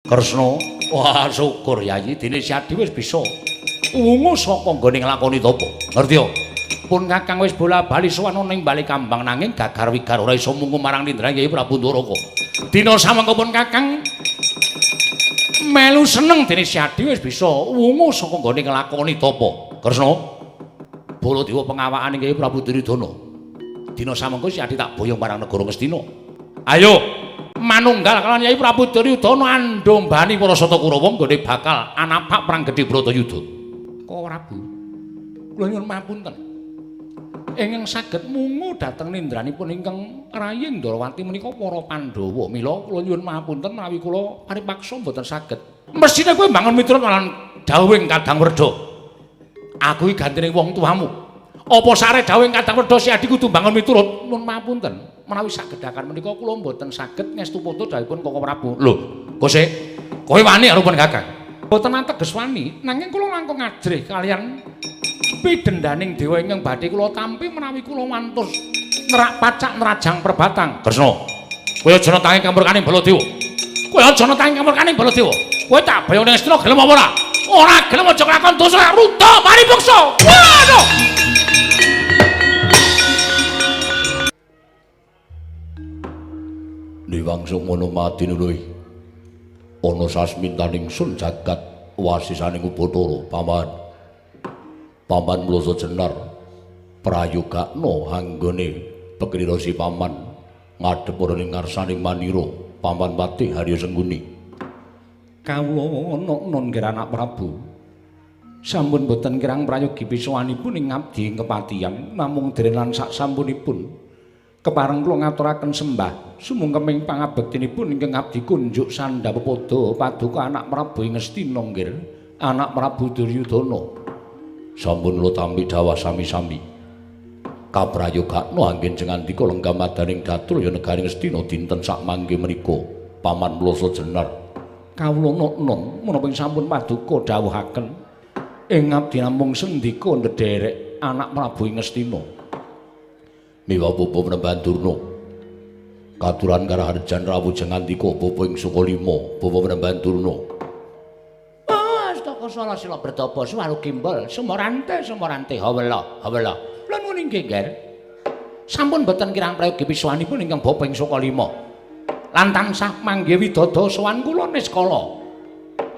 Kresna, wah syukur Yayi dene Siadi wis bisa wungu saka nggone nglakoni tapa. Ngerti ya? Pun Kakang wis bola-bali sowan ning bali kambang nanging gagar wigar ora iso mungku marang Nindra Yayi Prabu Ndoraka. Dina samangka pun Kakang melu seneng dene Siadi wis bisa wungu saka nggone nglakoni tapa. Kresna, Baladewa pengawakane Yayi Prabu Duryudana. Dina samangka Siadi tak boyong marang negara Ngastina. Ayo manunggal kalian Yayi Prabu Duryudana andombani para Sata Kurawa nggone bakal anapak perang gedhe Bratayuda. Kok Prabu, kula nyuwun mapunten. Ingkang saged mungu dhateng nindranipun ingkang Raying Ndrawati menika para Pandhawa. Mila kula nyuwun mapunten menawi kula paripaksa mboten saged. Mesthine kowe mbangun miturut lan dawuhing Kadang Werda. Aku iki gantine wong tuamu. Apa sare dawuhing Kadang Werda Siadi kudu mbangun miturut? Nuwun mapunten. Menawi sagedakan menika kula mboten saged ngestu poto dawuhipun Koko Prabu. Lho, Kose, kowe wani arupun Kakang? Mboten ateges wani, nanging kula langkung ajrih kalian pidendaning dewa ingkang badhe kula tampi menawi kula wantos nerak pacak nerajang perbatang. Kresna, kowe aja netangi kamurkaning Baladewa. Kowe aja netangi kamurkaning Baladewa. Kowe tak bayane Ngastina gelem apa ora? Ora gelem aja nglakon dosa ruta maribuksa. Waduh! Diwangsung ngono mati nuluy. Ana sasmintaning sun jagat wasisaning Ubathara paman. Paman Mlasa Jenar prayogakna anggone pekrira si paman ngadhep ora ning ngarsaning Manira paman Patih Harya Sengguni. Kawula non nggih anak Prabu. Sampun boten kirang prayogi pisuwanipun ing ngabdi ing kepatihan namung derenan sak sampunipun kepareng kula ngaturaken sembah sumungkeming pangabektinipun ingkang abdi kunjuk Sandhapada Paduka anak Prabu ing Ngastina nggih anak Prabu Duryudana. Sampun kula tampi dawuh sami-sami. Kaprayogakna anggen jengandika lenggah madaning datul ya negari Ngastina dinten sak mangke menika paman Mlasa Jenar. Kawula non menapa sampun paduka dawuhaken ing abdi namung sendika ndederek anak Prabu ing Ngastina. Miwa Bapa Penemban Durna. Katuran karaharjan rawuh jengandika Bapa ing Sukalima, Bapa Penemban Durna. Salah sila bertapa suwalu kimbal sumorante hawela lan muni nggih Nger sampun boten kirang prayogi pisuwanipun ingkang Bapa ing Sukalima lan tansah mangge widada sowan kula niskala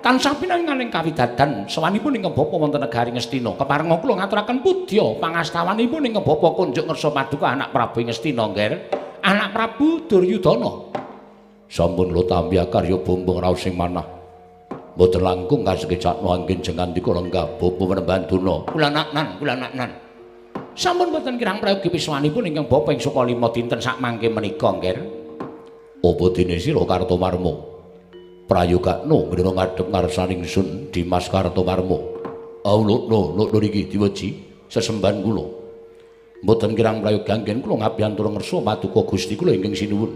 tansah pinanganing kawidadan sowanipun ingkang Bapa wonten negari Ngastina kepareng kula ngaturaken pudya pangastawanipun ingkang Bapa kunjuk ngersa paduka anak Prabu ing Ngastina Nger anak Prabu Duryudana sampun kula tampi karya bombong raos sing manah mboten langkung kasekecakno anggen jengandika lenggah Bapa Penemban Durna. Kula naknan. Sampun boten kirang prayogi pisuwanipun ingkang Bapa ing Sukalima dinten sak mangke menika, Nger. Apa dene sira Kartomarma? Prayogakno ngrena ngadhep ngarsaning Sun Dimas Kartomarma. Lho iki diweji sesembahan kula. Mboten kirang prayogi anggen kula ngabiyantura ngersa paduka Gusti kula ingkang sinuwun.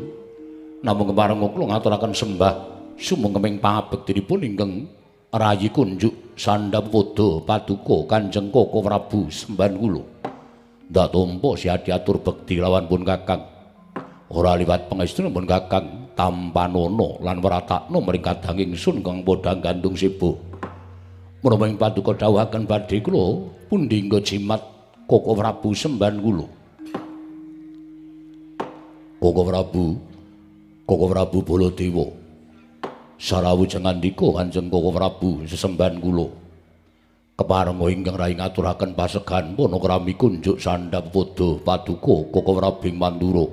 Namung kepareng kula ngaturaken sembah sumengkeming pangabektinipun ingkang rayi kunjuk Sandhapada Paduka Kanjeng Koko Prabu sembahan kula. Ndak tampa Siadi atur bekti lawan pun Kakang. Ora liwat pangestunipun Kakang tampanana lan wratakna mring kadanging sun kang padha gandung sibuh. Menapa ing Paduka dawuhaken badhe kula pundi nggo jimat Koko Prabu sembahan kula. Koko Prabu Baladewa sarawuh jengandika Kanjeng Koko Prabu sesembahan kula. Kepareng ingkang rayi ngaturaken pasegan panakrami kunjuk Sandhapada Paduka Koko Prabu ing Mandura.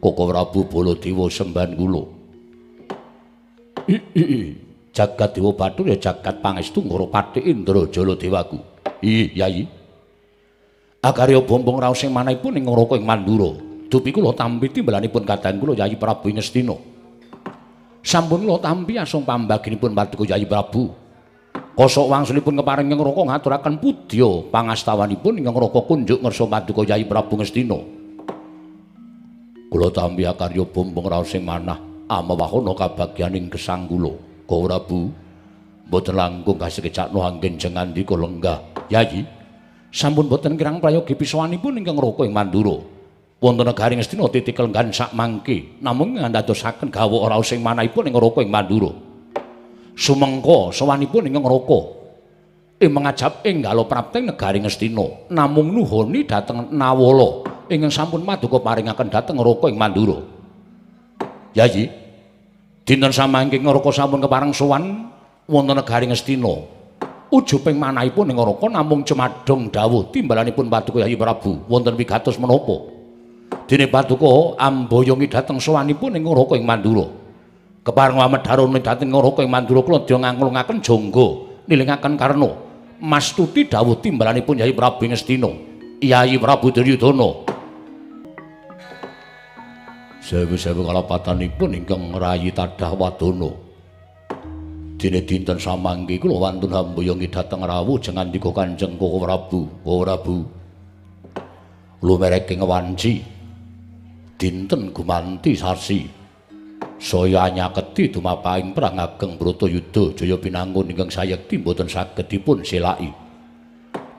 Koko Prabu Baladewa sembahan kula. Jagat Dewa Bathara ya jagat pangestu Ngara Pathik Indrajala Dewaku. Yayi. Akarya bombong raos sing manahipun ing Ngraka ing Mandura. Dupi kula tampi timbalanipun kadang kula Yayi Prabu ing Ngastina. Sampun kula tampi asung pambaginipun Paduka Yayi Prabu. Kosok wangsulipun kepareng ing Ngraka ngaturaken pudya pangastawanipun ing Ngraka kunjuk ngersa Paduka Yayi Prabu Ngastina. Kula tampi karya bombong raos sing manah amawahana kabagyaning gesang kula. Koko Prabu mboten langkung kasekecakno anggen jengandika lenggah. Yayi, sampun boten kirang prayogi pisuwanipun ingkang Ngraka ing Mandura. Wonten negari Ngastina titikel nggan sak mangke namung ngandadosaken gawok raos sing manahipun ing Ngraka ing Mandura. Sumengko sowanipun ingkang Raka mengajab enggalo prapting negari Ngastina namung nuhoni dhateng Nawala ingkang sampun paduka paringaken dhateng Raka ing Mandura. Yayi, dinten samangke Raka sampun kepareng sowan wonten negari Ngastina. Ujuping manahipun ing Raka namung cemadhong dawuh timbalanipun paduka Yayi Prabu wonten wigatos menapa. Dene paduka amboyongi dhateng sowanipun ing Raka ing Mandura. Kepareng amedharone dhateng Raka ing Mandura kula dya ngangklungaken jangga nilingaken karna mastuti dawuh timbalanipun Yayi Prabu Ngastina. Yayi Prabu Duryudana. Sewu-sewu kalapatanipun ingkang rayi tadhah wadana. Dene dinten samangke kula wantun amboyongi dhateng rawuh jengandika Kanjeng Koko Prabu. Koko Prabu. Lumereking wanci dinten gumanti sasi saya nyaketi dumapaing perang ageng Bratayuda Jaya Pinangun ingkang sayekti boten saged dipun selaki.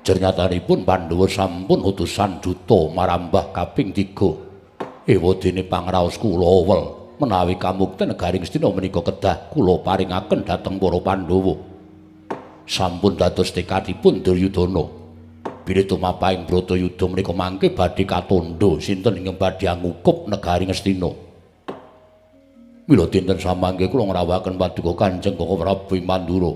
Jernyatanipun Pandhawa sampun utusan duta marambah kaping 3. Ewadene pangraos kula wel menawi kamukten negari Ngastina menika kedah kula paringaken dhateng para Pandhawa. Sampun dados tekadipun Duryudana. Bilih tumapaing Bratayuda menika mangke badhe katandha sinten ingkang badhe ngukup negari Ngastina. Mila dinten samangke kula ngrawuhaken paduka Kanjeng Koko Prabu Mandura.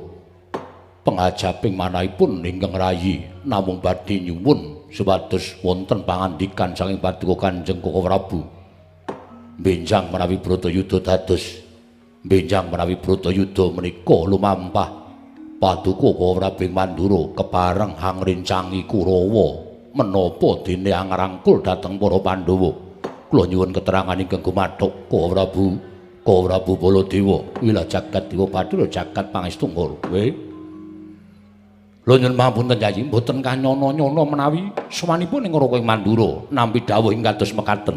Pengajaping manahipun ingkang rayi namung badhe nyuwun supados wonten pangandikan saking paduka Kanjeng Koko Prabu. Benjang menawi Bratayuda dados benjang menawi Bratayuda menika lumampah paduka Koko Prabu Mandura kepareng hangrencangi Kurawa menapa dene angrangkul dhateng para Pandhawa. Kula nyuwun keterangan ingkang gumathuk Koko Prabu. Koko Prabu Baladewa, wilah jagat dewa Bathara jagat pangestunggal. Lho nyuwun pangapunten Yayi, mboten kanyono-nyono menawi sawanipun ing Raka ing Mandura nampi dawuh ing kados mekaten.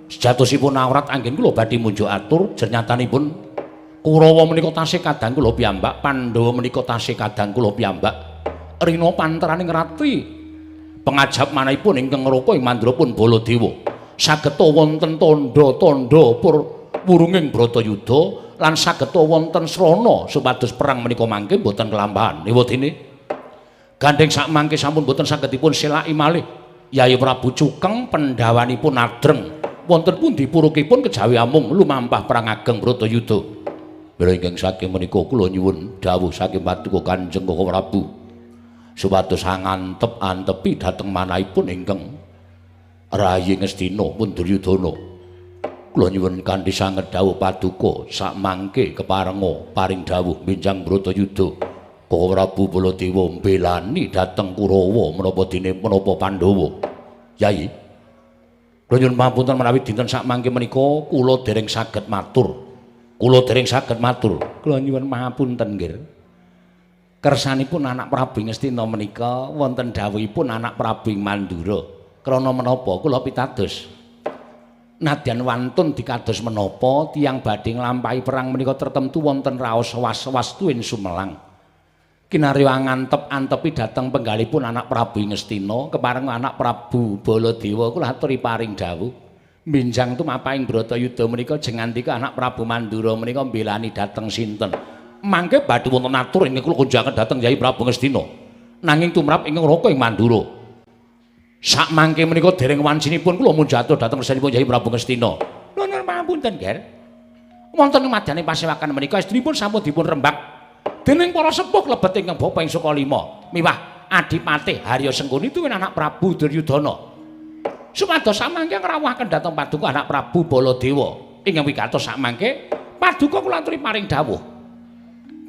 Sejatosipun awrat anggen kula badhe munjuk atur jernyatanipun Kurawa menika tasih kadang kula piyambak, Pandhawa menika tasih kadang kula piyambak. Rina panteraning ratri pengajap manahipun ingkang Raka ing Mandura pun Baladewa. Sageta wonten tandha-tandha wurunging Bratayuda lan sageta wonten srana supados perang menika mangke boten kelampahan. Ewadene gandeng sakmangke sampun boten saged dipun selaki malih. Yayi Prabu Cukeng pendhawanipun adreng wonten pundi purukipun kejawi amung lumampah perang ageng Bratayuda. Mila ingkang saking menika kula nyuwun dawuh saking paduka Kanjeng Koko Prabu supados angantep-antepi dhateng manahipun ingkang rayi Ngastina pun Duryudana. Kula nyuwun kanthi sanget dawuh paduka sakmangke keparenga paring dawuh benjang Bratayuda Koko Prabu Baladewa mbelani dhateng Kurawa menapa dene menapa Pandhawa. Yayi, kula nyuwun pamunten menawi dinten sakmangke menika kula dereng saged matur. Kula dereng saged matur. Kula nyuwun pamunten nggih. Kersanipun anak Prabu Ngastina menika wonten dawuhipun anak Prabu Mandura. Krana menapa kula pitados nadyan wantun dikados menapa tiyang badhe nglampahi perang menika tertentu wonten raos was-wastuin sumelang. Kinarya ngantep-antepi dhateng penggalipun anak Prabu Ngastina kepareng anak Prabu Baladewa kula aturi paring dawuh. Minjang tumapaing Bratayuda menika jengandika anak Prabu Mandura menika mbelani dhateng sinten. Mangke badhe wonten atur ingkang kula kunjangaken dhateng Yayi Prabu Ngastina. Nanging tumrap ingkang Raka ing Mandura. Sakmangke menika dereng wancinipun kula munjuk atur dhateng resanipun Yayi Prabu Ngastina. Lho nyuwun pangapunten, Ger. Wonten ing madyaning pasewakan menika istrinipun sampun dipun rembak dening para sepuh klebet ingkang Bapa ing Sukalima miwah Adipati Harya Sengkuni tuwin anak Prabu Duryudana. Supados samangke ngrawuhaken dhateng paduka anak Prabu Baladewa ingkang wigatos sakmangke paduka kula aturi paring dawuh.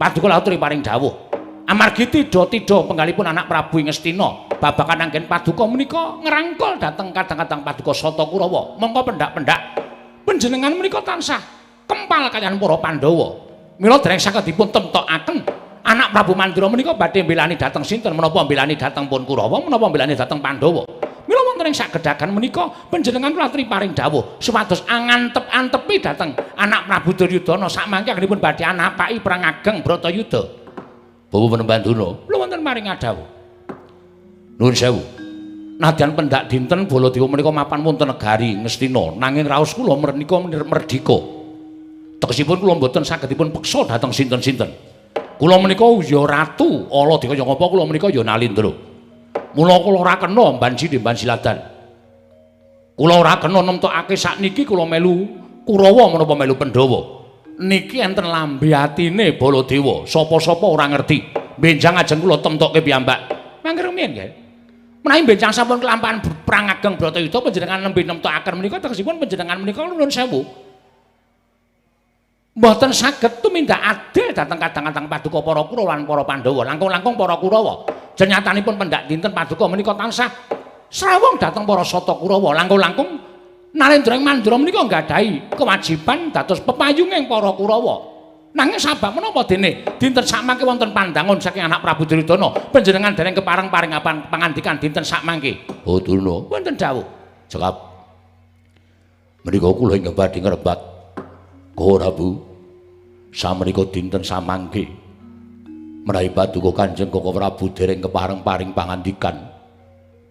Paduka kula aturi paring dawuh. Amargi tida-tida penggalipun anak Prabu Ngastina babakan anggen paduka menika ngrangkul dhateng kadang-kadang paduka Sata Kurawa. Mongko pendak-pendak panjenengan menika tansah kempal kaliyan para Pandhawa. Mila dereng saged dipun temtokaken anak Prabu Mandura menika badhe mbelani dhateng sinten menapa mbelani dhateng pun Kurawa menapa mbelani dhateng Pandhawa. Mila wonten ing sagedhagan menika panjenengan kula aturi paring dawuh supados angantep-antepi dhateng anak Prabu Duryudana sakmangke anggenipun badhe anapaki perang ageng Bratayuda. Bawa Penembanduna, kula wonten maring dawuh. Nuwun sewu. Nadyan pendak dinten Baladewa menika mapan wonten negari Ngastina, nanging raos kula menika merdika. Tegesipun kula mboten saged dipun peksa dhateng sinten-sinten. Kula menika ya ratu, ala dikaya ngapa kula menika ya Nalindra. Mula kula ora kena mban siladan. Kula ora kena nemtokake sakniki kula melu Kurawa menapa melu Pandhawa. Niki enten lambe atine Baladewa, sapa-sapa ora ngerti. Benjang ajeng kula temtokke piyambak. Mangke rumiyin nggih. Menawi benjang sampun kelampahan perang ageng Bratayuda panjenengan nembe nemtokaken menika tegesipun panjenengan menika nuwun sewu. Mboten saged tumindak adil dhateng kadang-kadang paduka para Kurawa lan para Pandhawa. Langkung-langkung para Kurawa. Jenyatanipun pendak dinten paduka menika tansah srawung dhateng para Sata Kurawa. Langkung-langkung Nalendra Mandura menika nggadahi kewajiban dados pepayunging para Kurawa. Nanging sabab menapa dene dinten sakmangke wonten pandangun saking anak Prabu Duryudana panjenengan dereng kepareng-paring pangandikan dinten sakmangke. Oh Durna, wonten dawuh. Cekap. Menika kula inggih badhe ngrebat. Ora Bu. Samenika dinten samangke. Menawi paduka Kanjeng Koko Prabu dereng kepareng-paring pangandikan.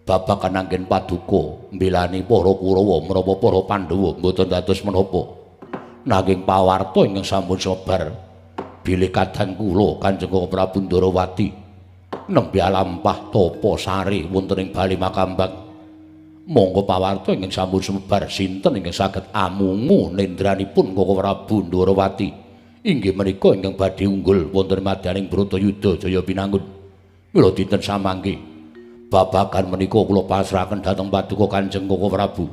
Babagan anggen paduka mbelani para Kurawa menapa para Pandhawa mboten dados menapa. Nanging pawarta ingkang sampun sebar bilih kadang kula Kanjeng Koko Prabu Ndarawati nembe alampah tapa sari wonten ing Bali Makambak. Monggo pawarta ingkang sampun sebar sinten ingkang saged amungu nendranipun Koko Prabu Ndarawati inggih menika ingkang badhe unggul wonten madyaning Bratayuda Jaya Pinangun. Mila dinten samangke babagan menika kula pasrahaken dhateng paduka Kanjeng Koko Prabu.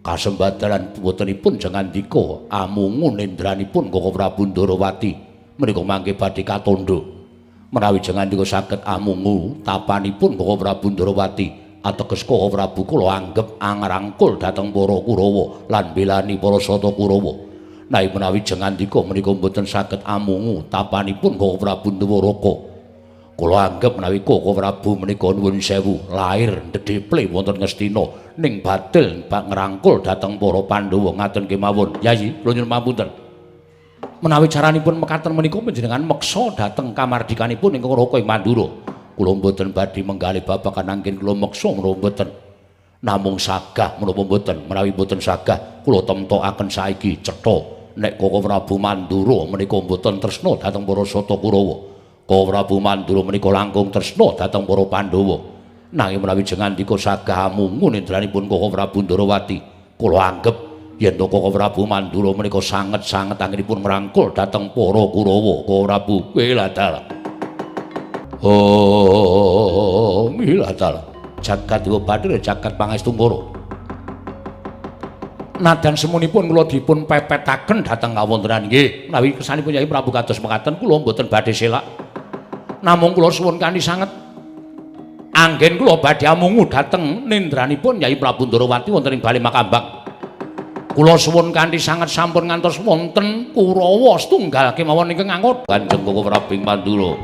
Kasembadalan botenipun jangandika amungu nendranipun Koko Prabu Ndarawati menika mangke badhe katandha. Menawi jangandika saged amungu tapanipun Koko Prabu Ndarawati ateges Koko Prabu kula anggep angrangkul dhateng para Kurawa lan belani para Sata Kurawa. Nanging menawi jangandika menika mboten saged amungu tapanipun Koko Prabu Ndawaraka. Kula anggep menawi Koko Prabu menika nuwun sewu lair ndedheple wonten Ngastina ning badhel bak ngrangkul dhateng para Pandhawa ngaten kemawon. Yayi, kula nyuwun pamunten. Menawi caranipun mekaten menika panjenengan meksa dhateng kamardikanipun ingkang Raka ing Mandura. Kula mboten badhe menggalih babagan anggen kula meksa menapa mboten. Namung sagah menapa mboten. Menawi mboten sagah kula temtokaken saiki cetha nek Koko Prabu Mandura menika mboten tresna dhateng para Sata Kurawa. Koko Prabu Mandura menika langkung tresna dhateng para Pandhawa. Nanging menawi jangandika sagah amungu nendranipun Koko Prabu Ndarawati, kula anggep yen to Koko Prabu Mandura menika sanget-sanget anggenipun ngrangkul dhateng para Kurawa. Koko Prabu Wiladal. Oh, Wiladal. Jagat Dewa Bathara jagat Pangestungkara. Nadan semunipun kula dipun pepetaken dhateng kawontenan nggih. Menawi kesanipun Yai Prabu kados mekaten kula mboten badhe selak. Namung kula suwun kanthi sanget anggen kula badhe amungu dhateng nendranipun Yai Prabu Ndarawati wonten ing Bali Makambak. Kula suwun kanthi sanget sampun ngantos wonten Kurawa setunggal kemawon ingkang angot Kanjeng Koko Prabu Mandura.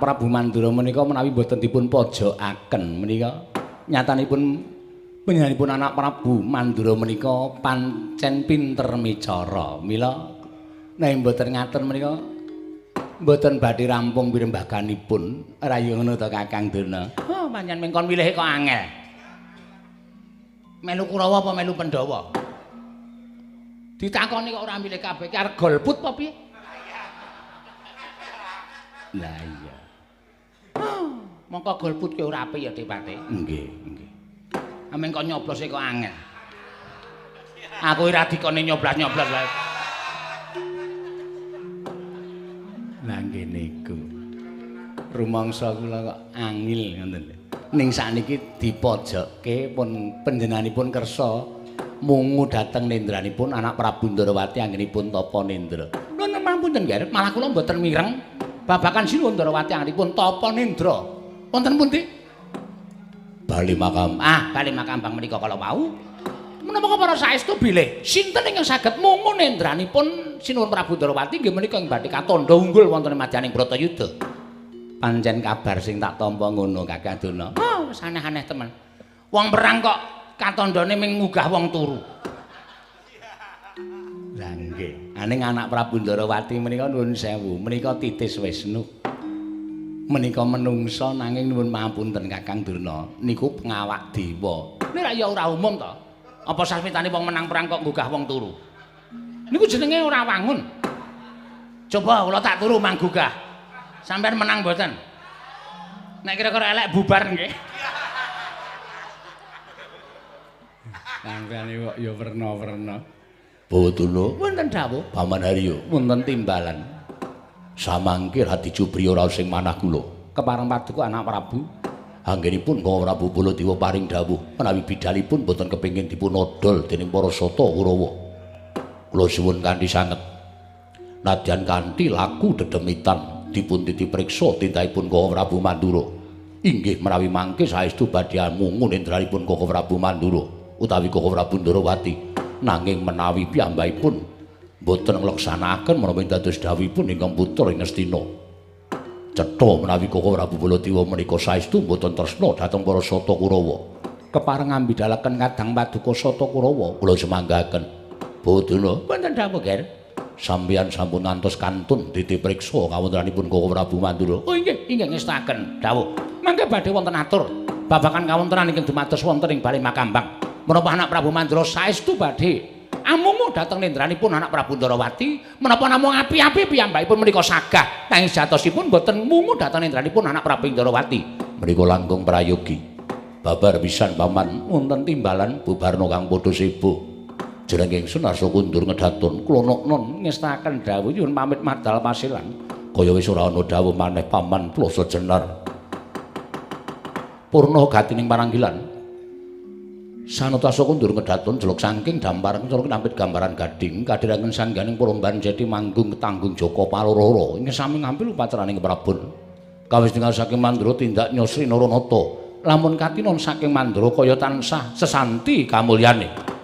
Prabu Mandura menika menawi boten dipun pojokaken menika nyatanipun panjenenganipun anak Prabu Mandura menika pancen pinter micara. Mila nek boten ngaten menika boten badhe rampung pirembaganipun. Rayu ngono to Kakang Durna. Oh, pancen mengkon milih kok angel. Melu Kurawa apa melu Pandhawa? Ditakoni kok ora milih kabeh ki arep golput apa piye? Lah iya. Mongko golput ki ora apik ya Dipate. Nggih, nggih. Ameng kok nyoblose kok angel. Aku ora dikone nyoblas-nyoblas wae. Lah nggih niku. Rumangsa kula kok angil ngoten lho. Ning sakniki dipojokke pun panjenenganipun kersa mungu dhateng nendranipun anak Prabu Ndarawati anggenipun tapa nendra. Nuwun pamunten nggih, malah kula mboten mireng babakan Sinuwun Ndarawati anggenipun tapa nendra. Wonten pundi? Bali makam. Bali makambang menika kala wau. Menapa para saestu bilih sinten ingkang saged mungu nendranipun Sinuwun Prabu Ndarawati nggih menika ing badhe katandha unggul wonten ing madyaning Bratayuda. Pancen kabar sing tak tampa ngono Kakang Duna. Oh, wis aneh-aneh temen. Wong perang kok katandhane ming munggah wong turu. Lah nggih, aning anak Prabu Ndarawati menika nuwun sewu, menika Titis Wisnu. Menika menungsa nanging nuwun mapunten Kakang Durna, niku pengawak dewa. Nek ya ora umum to. Apa sasmitane wong menang perang kok munggah wong turu? Niku jenenge ora wangun. Coba kula tak turu manggugah. Sampeyan menang mboten? Nek kira-kira elek bubar nggih. Sampeyan kok ya werna-werna. Boduna wonten dawuh Paman Haryo, wonten timbalan. Samangkir hati Jubri ora sing manah kula. Kepareng paduka anak Prabu. Anggenipun Bawa Prabu Baladewa paring dawuh menawi bidalipun boten kepengin dipun odol dening para Sata Kurawa. Kula suwun kanthi sanget. Nadyan kanthi laku dedemitan dipun titipriksa tintahipun Bawa Prabu Mandura. Inggih menawi mangke saestu badhe mungu nendranipun Bawa Prabu Mandura utawi Bawa Prabu Ndarawati. Nanging menawi piyambakipun boten ngleksanakaken menawi dados dawuhipun ingkang putra ing Ngastina. Cetha menawi Koko Prabu Baladewa menika saestu boten tresna dhateng para Sata Kurawa. Kepareng ambidalaken kadang paduka Sata Kurawa kula semanggaken. Boduna wonten dawuh Ger. Sampeyan sampun ngantos kantun ditipriksa kawontenanipun Koko Prabu Mandura. Oh inggih, inggih ngestaken dawuh. Mangke badhe wonten atur babakan kawontenan ingkang dumados wonten ing Bali Makambang. Menapa anak Prabu Mandura saestu badhe amungu dhateng nendranipun anak Prabu Ndarawati, menapa namung api-api piyambakipun menika sagah nanging jatosipun boten mungu dhateng nendranipun anak Prabu Ndarawati. Menika langkung prayogi. Babar pisan paman wonten timbalan bubarna kang padha sibuk. Jeneng ingsun Arsa Kundur Ngedaton, kula non ngestaken dawuh nyuwun pamit madal pasilan. Kaya wis ora ana dawuh maneh paman plasa jenar. Purna gatining paranggilan. Sanata Arsa Kundur Ngedaton jeluk saking dampar cara kinampit gambaran gading kadhirangan sangganing Puromban Jati manggung ketanggung Jaka Palororo ing sami ngampil upacaraning prabon. Kawis tinggal saking Mandura tindak nyosri Naranata. Lamun katinon saking Mandura kaya tansah sesanti kamulyane.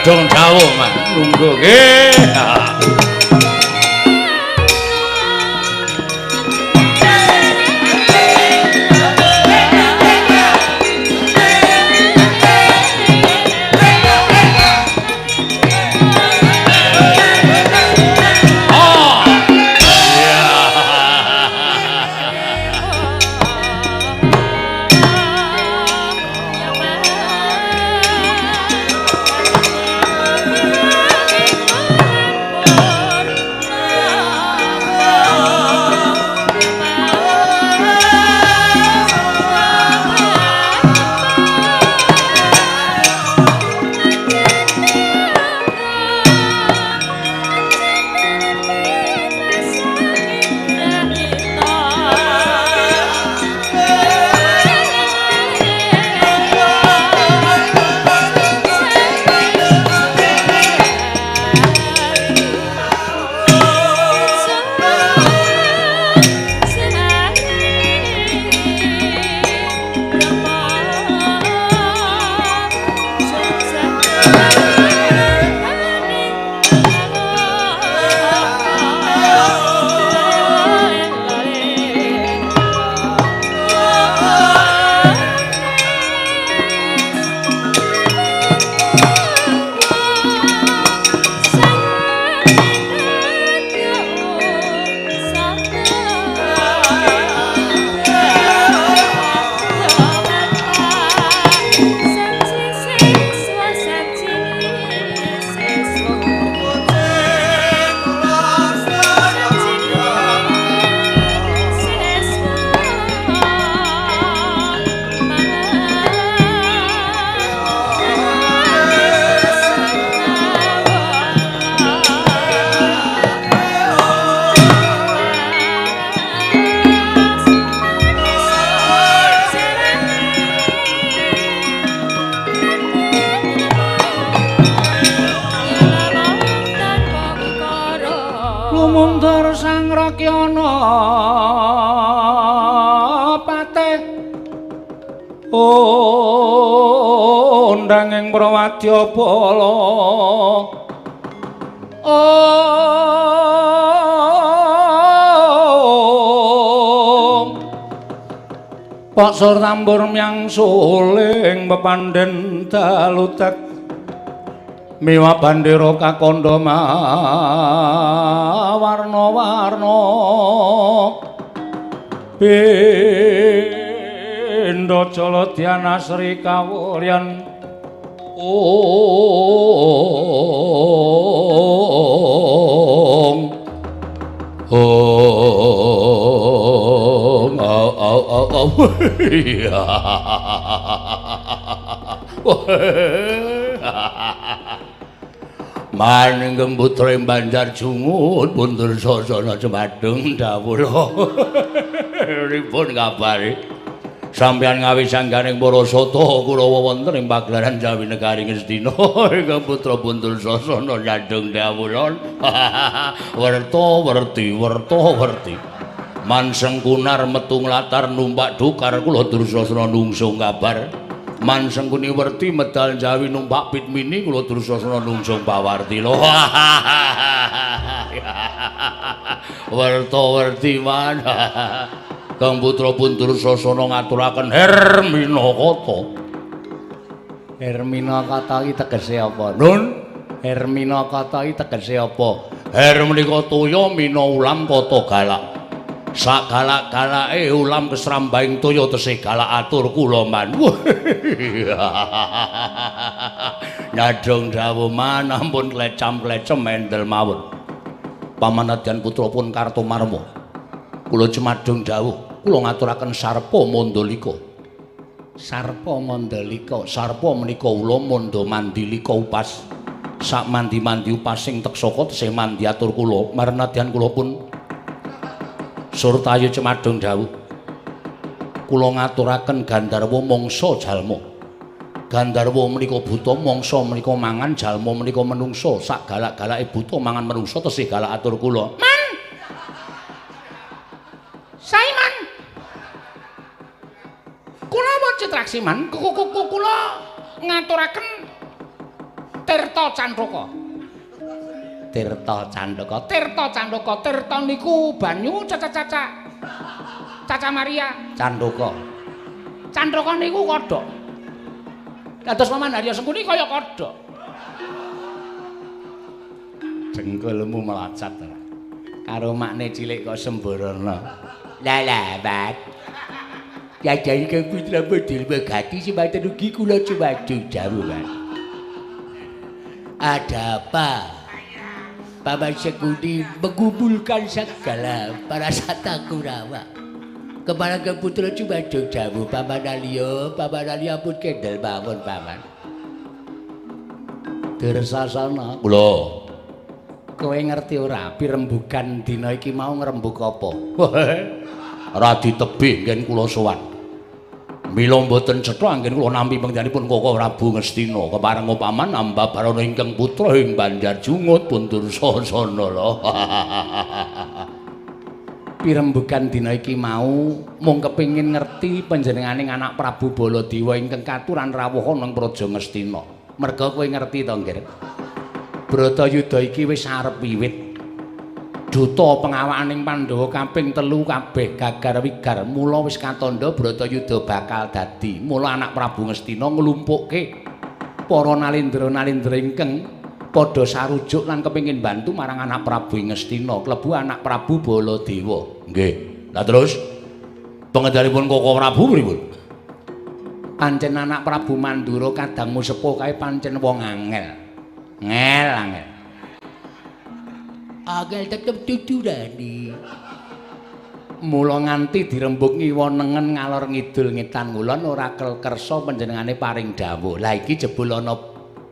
Dong dawuh Mas lungguh nggih. mundur sang Rakyana patih ndanging Prawadya Bala Pak sur tambur myang suling pepandhen dalutek miwa bandera kakandha warna-warna bendha Jaladhyana Sri Kawuryan Maningkang putra Banjar Jungut mundur sasana cemadheng dawuh. Ripun kabare? Sampeyan ngawi sangganing para sata Kurawa wonten ing pagelaran Jawi Negari Ngastina. Ingkang putra mundur sasana nyadheng dawuh. Werta-werti, werta-werti. Manseng kunar metu nglatar numpak dukar kula Dursasana nungsung kabar. Manseng kuni werti medal Jawi numpak Pitmini kula Dursasana nungsung pawarti lho. Werta-werti man. Kang putra pun Dursasana ngaturaken Hermina Kata. Hermina Kata iki tegese apa? Nun, Hermina Kata iki tegese apa? Her menika toya mina ulam kata galak. Sak galak-galake ulam kesrambahing toya tesih galak atur kula man. Nyadhong dawuh man ampun klecam-klecem mendel mawon. Pamanadyan putra pun Kartomarma. Kula cemadhong dawuh, kula ngaturaken sarpa mandalika. Sarpa mandalika, sarpa menika ula manda mandilika upas. Sak mandi-mandi upas sing teksaka tesih mandi atur kula. Marnadyan kula pun Surtayu cemadhong dawuh. Kula ngaturaken Gandharwa mangsa jalma. Gandharwa menika buta mangsa menika mangan jalma menika menungsa. Sak galak-galake buta mangan menungsa tesih galak atur kula. Man. Saiman. Kula wajib traksi man. Kula ngaturaken Tirta Candaka. Tirta Candaka, Tirta Candaka, Tirta niku banyu Caca Maria Candaka. Candaka niku kodhok. Kados Paman Harya Sengkuni kaya kodhok. Jengkulmu melacat karo makne cilik kok sembarana. Lah Bat. Jajane Kang Putra Bedil Megati semanten ugi kula cumadhong dawuh, Mas. Ada apa? Paman Sengkuni mengumpulkan segala para sata Kurawa. Kepada Kang Putra cumadhong dawuh Paman Alya pun kendel mawon Paman. Dursasana. Kula. Kowe ngerti ora pirembugan dina iki mau ngrembug apa? Ora ditebih nggen kula sowan. Mila mboten cetha anggen kula nampi pengdanipun Koko Prabu Ngastina kepareng Paman ambabarana ingkang putra ing Banjar Jungut pun Dursasana lho. Pirembugan dina iki mau mung kepengin ngerti panjenenganing anak Prabu Baladewa ingkang katuran rawuh nang Praja Ngastina. Merga kowe ngerti to, Nggir? Bratayuda iki wis arep wiwit. Duta pengawakaning Pandhawa kaping 3 kabeh gagar wigar. Mula wis katandha Bratayuda bakal dadi. Mula anak Prabu Ngastina nglumpukke para nalendra-nalendra ingkang padha sarujuk lan kepengin bantu marang anak Prabu Ngastina, klebu anak Prabu Baladewa. Nggih. Lah terus pengendalipun Koko Prabu pripun? Pancen anak Prabu Mandura kadangmu sepuh kae pancen wong angel. Angel. Angel tetep dudurani. Mula nganti dirembug ngiwa nengen ngalor ngidul ngetan ngulon ora kersa panjenengane paring dawuh. Lah iki jebul ana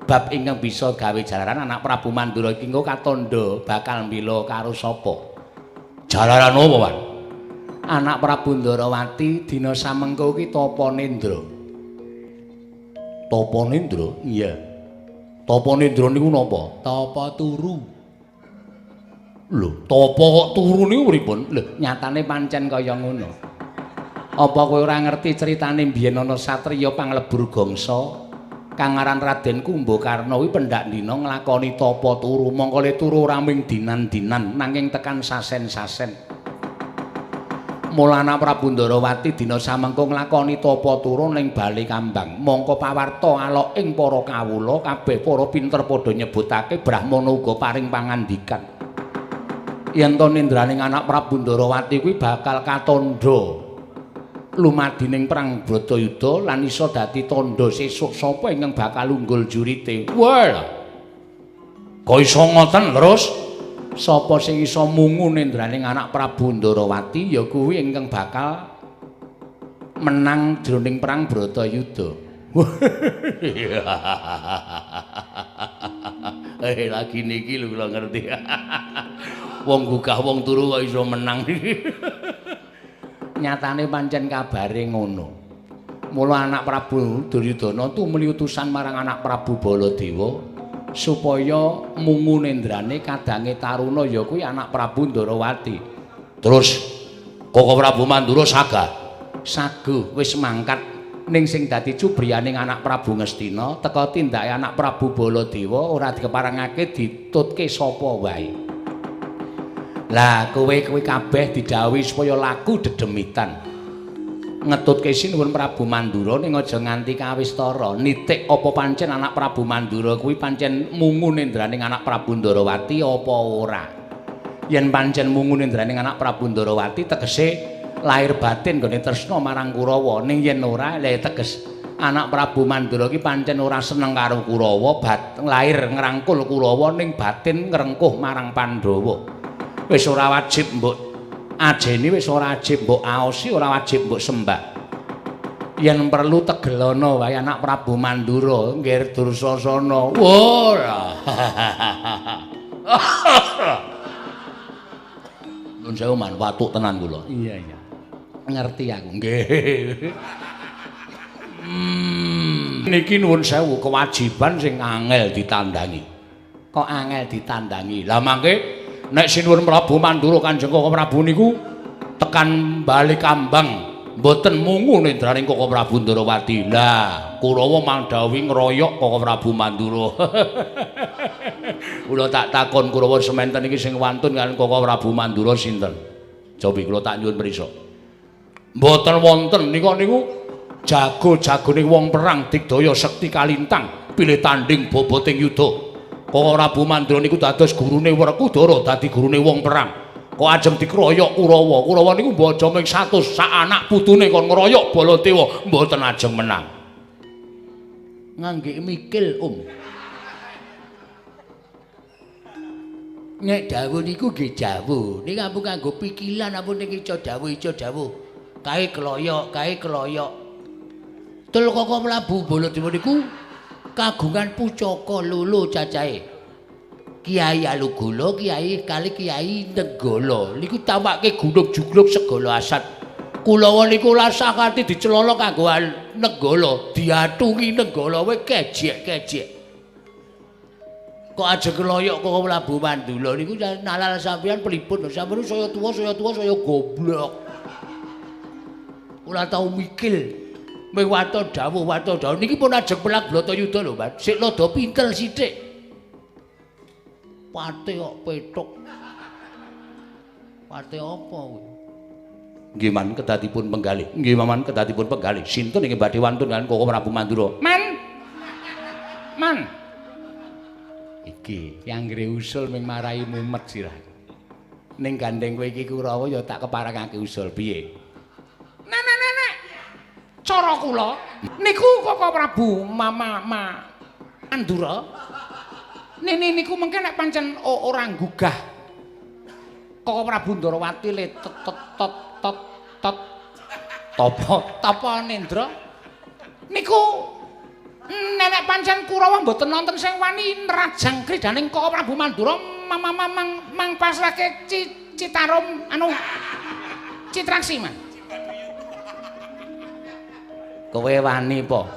bab ingkang bisa gawe jalaran anak Prabu Mandura iki engko katandha bakal mbela karo sapa? Jalaran apa, Pak? Anak Prabu Ndarawati dina samengko iki Tapanendra. Tapanendra? Iya. Tapanendra niku napa? Tapa turu. Lho, tapa kok turu niku pripun? Lho, nyatane pancen kaya ngono. Apa kowe ora ngerti critane biyen ana satriya panglebur gangsa kang aran Raden Kumbakarna kuwi pendak dina nglakoni tapa turu. Mongko le turu ora mung dinan-dinan nanging tekan sasen-sasen. Mulana Prabu Ndarawati dina samengko nglakoni tapa turu ning Bali Kambang. Mongko pawarta alok ing para kawula kabeh para pinter padha nyebutake Brahmana uga paring pangandikan. Yen to nindraning anak Prabu Ndarawati kuwi bakal katandha lumadining perang Bratayuda lan isa dadi tandha sesuk sapa ingkang bakal unggul jurite. Wah. Kok iso ngoten terus? Sapa sing iso mungu nindraning anak Prabu Ndarawati ya kuwi ingkang bakal menang jroning perang Bratayuda. Lagi niki lho kula ngerti. Wong gugah wong turu kok iso menang. Nyatane pancen kabare ngono. Mula anak Prabu Duryudana tumuli utusan marang anak Prabu Baladewa supaya mungu nendrane kadange taruna ya kuwi anak Prabu Ndarawati. Terus Koko Prabu Mandura sagah. Saguh wis mangkat ning sing dadi cubriyaning anak Prabu Ngastina teka tindake anak Prabu Baladewa ora dikeparengake ditutke sapa wae. Lah kowe kabeh didhawuhi supaya laku dedemitan. Ngetutke sinuwun Prabu Mandura ning aja nganti kawistara. Nitik apa pancen anak Prabu Mandura kuwi pancen mungu nendraning anak Prabu Ndarawati apa ora. Yen pancen mungu nendraning anak Prabu Ndarawati tegese lahir batin gone tresna marang Kurawa. Ning yen ora lha teges anak Prabu Mandura ki pancen ora seneng karo Kurawa, lahir ngrangkul Kurawa ning batin ngrengkuh marang Pandhawa. Wis ora wajib mbok ajeni, wis ora wajib mbok aosi, ora wajib mbok sembah. Yen perlu tegelana wae anak Prabu Mandura nggih Dursasana. Ora. Nun sewu man watuk tenan kula. Iya. Ngerti aku. Nggih. Niki nuwun sewu kewajiban sing angel ditandangi. Kok angel ditandangi? Lah mangke nek sinuwun Prabu Mandura Kanjeng Koko Prabu niku tekan Bali Kambang mboten mungu nendraning Koko Prabu Ndarawati. Lah Kurawa mandhawuhi ngroyok Koko Prabu Mandura. Kula tak takon Kurawa semanten iki sing wantun kaliyan Koko Prabu Mandura sinten? Cobi kula tak nyuwun prisa. Mboten wonten nika niku jago-jagone wong perang digdaya sekti kalintang pilih tanding boboting yuda. Koko Prabu Mandura niku dados gurune Werkudara dadi gurune wong perang. Kok ajeng dikroyok Kurawa. Kurawa niku baja ming 100 sak anak putune kon ngroyok Baladewa mboten ajeng menang. Ngangge mikil, Nek dawuh niku nggih dawuh. Ning ampun kanggo pikilan ampun niki ica dawuh. Kae keloyok. Tul Koko Prabu Baladewa niku kagungan pucaka lolo cacahe. Kiai Alugala, Kiai kali Kiai Nenggala. Niku tawake gunung jugluk segala asat. Kulawa niku lasakati dicelana kanggo Nenggala, diatungi Nenggala wae kejek. Kok aja keloyok Koko Prabu Mandura niku nalal sampeyan pripun? Sampeyan saya tuwa saya goblok. Ora tau mikil. Ming wato dawuh niki pun ajeng pelak Bratayuda lho, Mas. Sik rada pintel sithik. Pate kok petuk. Pate apa kuwi? Nggih man kedatipun penggalih. Nggih maman kedatipun penggalih. Sinten ingkang badhe wantun kaliyan Koko Prabu Mandura? Man. Iki yang ngre usul ming marai mumet sirah. Ning gandeng kowe iki Kurawa ya tak keparengake usul piye? Nenek. Cara kula niku Koko Prabu Mandura nene niku mengke nek pancen ora gugah Koko Prabu Ndarawati le tapa nendra niku nenek pancen Kurawa mboten nonton sing wani nerajang kridaning Koko Prabu Mandura mang pasrahke Citarum Citraksi man. Kowe wani po?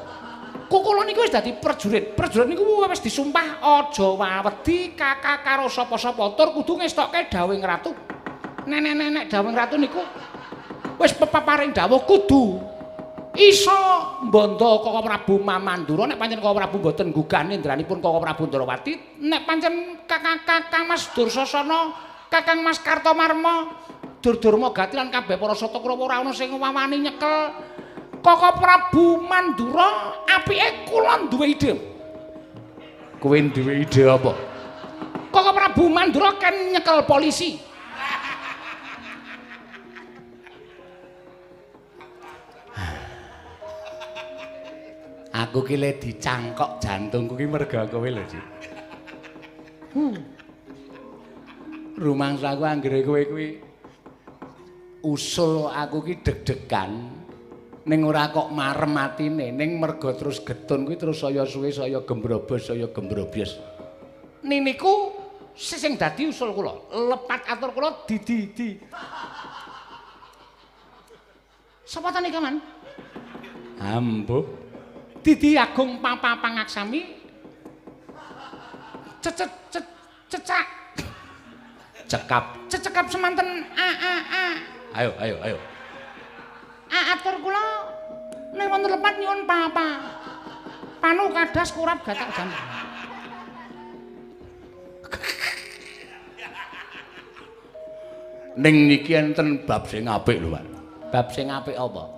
Kula niku wis dadi prajurit. Prajurit niku wis disumpah aja wedi kakak karo sapa-sapa tur kudu ngestokke dawuhing ratu. Nenek-nenek dawuhing ratu niku wis peparing dawuh kudu iso mbondo Koko Prabu Mamandura nek pancen Koko Prabu mboten gugah indranipun Koko Prabu Ndrawati nek pancen Kakang Mas Dursasana, Kakang Mas Kartomarma, Durdurma Gati lan kabeh para Satakrawa ora ana sing wawani nyekel Koko Prabu Mandura, apike kula duwe ide. Kowe duwe ide apa? Koko Prabu Mandura kan nyekel polisi. Aku ki le dicangkok jantungku ki merga kowe lho, Dik. Rumangsaku anggere kowe kuwi usul aku ki deg-degan ning ora kok marem atine, ning merga terus getun kuwi terus saya suwe saya gembrobos saya gembrobyes. Niku sing dadi usul kula, lepat atur kula di. Sapa ta nika, Man? Ambuh. Didi Agung Papa Pangaksami cekap semanten ayo atur kula nek wonten lepat nyuwun Papa panu kadas kurap gatak jam ning niki enten bab sing apik lho Pak. Bab sing apik apa?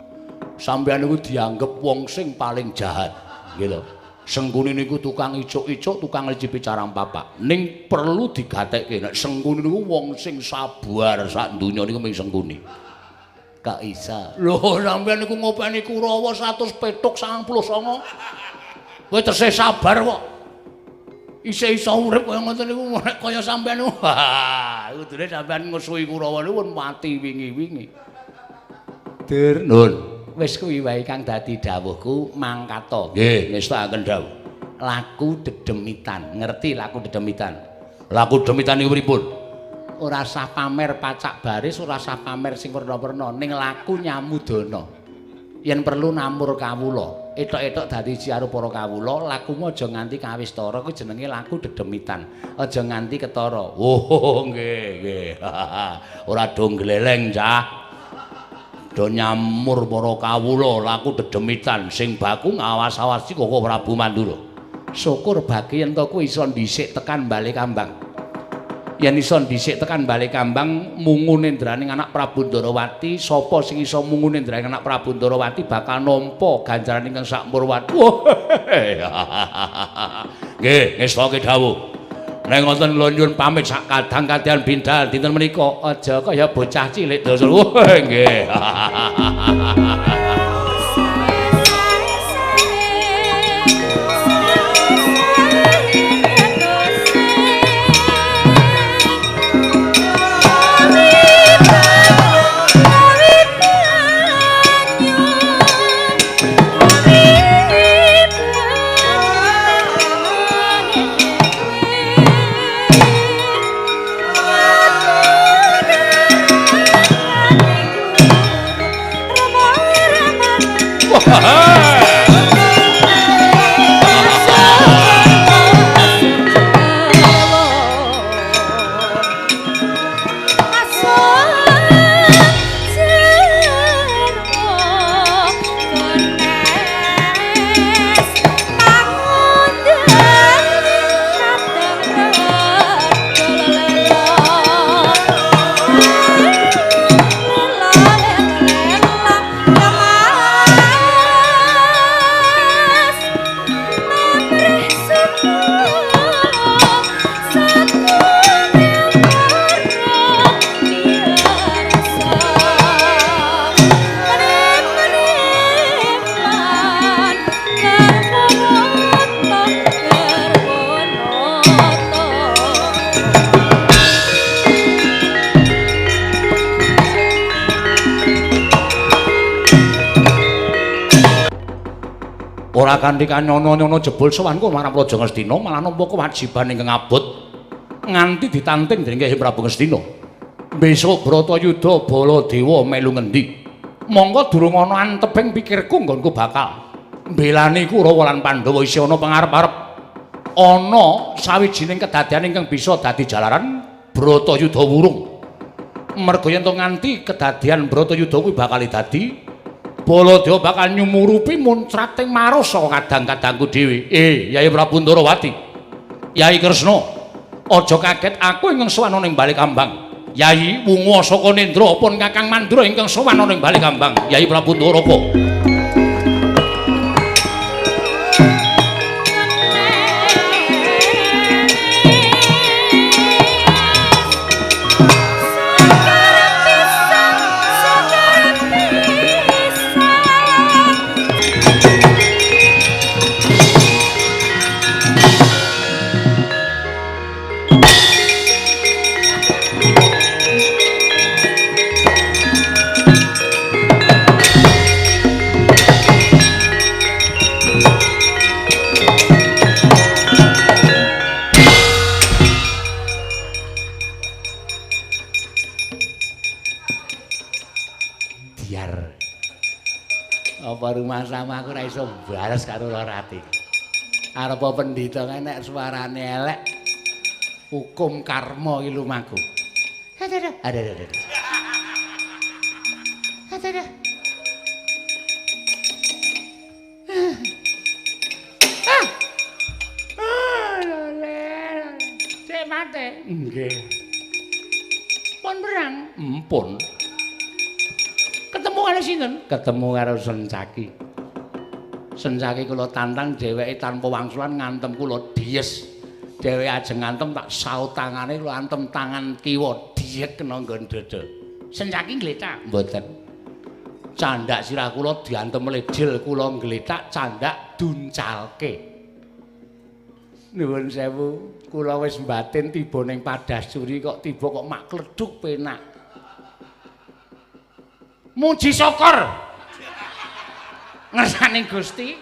Sampeyan niku dianggep wong sing paling jahat, gitu. Sengkuni niku tukang icuk-icuk, tukang licipi carang papak. Ning perlu digatekke nek Sengkuni niku wong sing sabar sak donya niku mung Sengkuni. Kak Isa. Lho, sampeyan niku ngopeni Kurawa 100 petuk 99. Kowe tesih sabar kok. Isih iso urip kaya ngoten niku nek kaya sampeyan niku. Wah, kudune sampeyan ngusuhi Kurawa niku mati wingi-wingi. Dur nun. Wis kuwi wae kang dadi dawuhku mangkata. Nggih, ngestakaken dawuh. Laku dedemitan. Ngerti laku dedemitan? Laku dedemitan niku pripun? Ora usah pamer pacak baris, ora usah pamer sing werna-werna, ning laku nyamudana. Yen perlu namur kawula. Etok-etok dadi jiaru para kawula, lakumu aja nganti kawistara kuwi jenenge laku dedemitan. Aja nganti ketara. Oh, nggih. Ora do gleleng, Cah. Do nyamur para kawula laku dedemitan sing baku ngawas-awasi Koko Prabu Mandura. Syukur bagi yen to kuwi iso dhisik tekan Bale Kambang. Yen iso dhisik tekan Bale Kambang mungune ndraning anak Prabu Ndarawati, sapa sing iso mungune ndraning anak Prabu Ndarawati bakal nampa ganjaran ingkang sak murwati. Nggih, ngestake dawuh. Nek ngoten kula nyuwun pamit sak kadang-kadang bindal dinten menika aja kaya bocah cilik dosa. Nggih. Ora kanthi kanyono-nyono jebul sowanku marang Praja Ngastina malah nampa kewajiban ingkang abot nganti ditanting dening Kyai Prabu Ngastina. Besok Bratayuda Baladewa melu ngendi? Monggo durung ana anteping pikirku nggonku bakal mbelani Kurawa lan Pandhawa isih ana pangarep-arep ana sawijining kedadian ingkang bisa dadi jalaran Bratayuda wurung. Merga yen to nganti kedadian Bratayuda kuwi bakal dadi Baladewa bakal nyumurupi muncrating maros saka kadang-kadangku dhewe. Yai Prabu Ndarawati. Yai Kresna, aja kaget aku ingkang sowan ning Balikambang. Yai wungu saka Nendra pun Kakang Mandura ingkang sowan ning Balikambang. Yai Prabu Ndarawati. Rumah sama aku ora iso bares karo Rati. Arep pendhita nek suarane elek hukum karma iki lumaku. Ada. Cek mate. Nggih. Pun perang? Empun. Ketemu karo sinten? Ketemu karo Sencaki. Sencaki kula tantang dheweke tanpa wangsulan ngantem kula dies. Dheweke ajeng ngantem tak saut tangane kula antem tangan kiwa diek kena nggon dada. Sencaki ngletak mboten. Candhak sirah kula diantem lejil kula ngletak candhak duncalke. Nuwun sewu, kula wis mbatin tiba ning Padasuri kok tiba kok mak kledhuk penak. Muji syukur ngersani Gusti.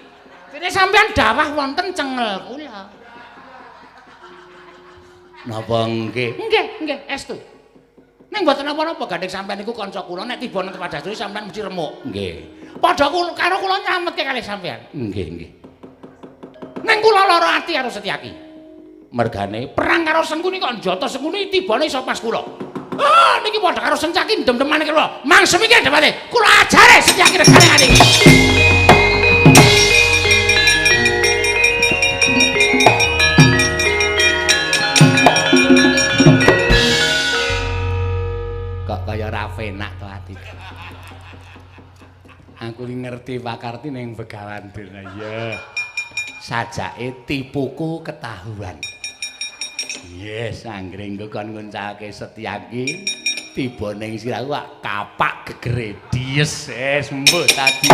Dene sampeyan dawah wonten cengel kula. Napa nggih? Nggih, estu. Ning mboten napa-napa gandeng sampeyan niku kanca kula nek tiba nang Padasuri sampeyan mesti remuk. Nggih. Padha karo kula nyametke kalih sampeyan. Nggih. Ning kula lara ati karo Setyaki. Mergane perang karo Sengkuni kok njata Sengkuni tibane iso pas kula. Niki padha karo Sencaki ndem-deman kula. Mangsem iki debate. Kula ajare Setyaki regane ngene. Kok kaya ora penak to atiku. Aku ngerti pakarti ning Begawan Durna ya. Sajake tipuku ketahuan. Yes, anggringku kon nguncake Setyaki tiba ning sirahku kapak gegere dies sembuh tadi.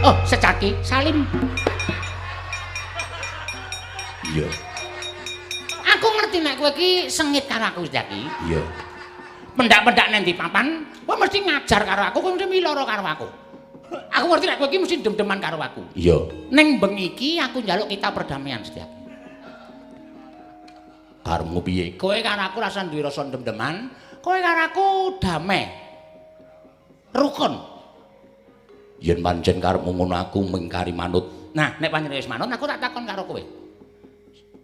Oh, Setyaki, salim. Iya. Aku ngerti nek kowe iki sengit karo aku Setyaki. Iya. Pendak-pendak nang ndi papan, kowe mesti ngajar karo aku, kowe mesti miloro karo aku. Aku ngerti nek kowe iki mesti dem-deman karo aku. Iya. Ning bengi iki aku njaluk kita perdamaian Setyaki. Karemu piye? Kowe karo aku rasa duwe rasa dem-deman, kowe karo aku damai. Rukun. Yen pancen karepmu ngono aku mengkari manut. Nah, nek pancen wis manut aku tak takon karo kowe.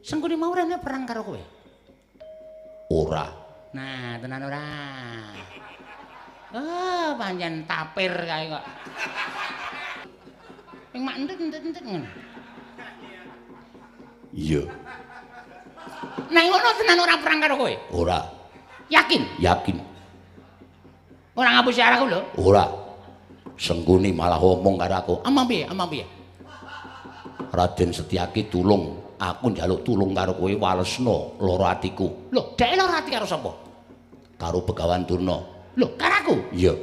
Sengkuni mau rene perang karo kowe? Ora. Nah, tenan ora. Oh, pancen tapir kae kok. Ping mak entet-entet ngono. Iya. Nek ngono tenan ora perang karo kowe? Ora. Yakin? Yakin. Ora ngapusi arahku lho? Ora. Sengkuni malah ngomong karo aku. Amang piye? Raden Setyaki tulung. Aku njaluk tulung karo kowe walesna lara atiku. Lho, dhek lara ati karo sapa? Karo Begawan Durna. Lho, karo aku? Iya.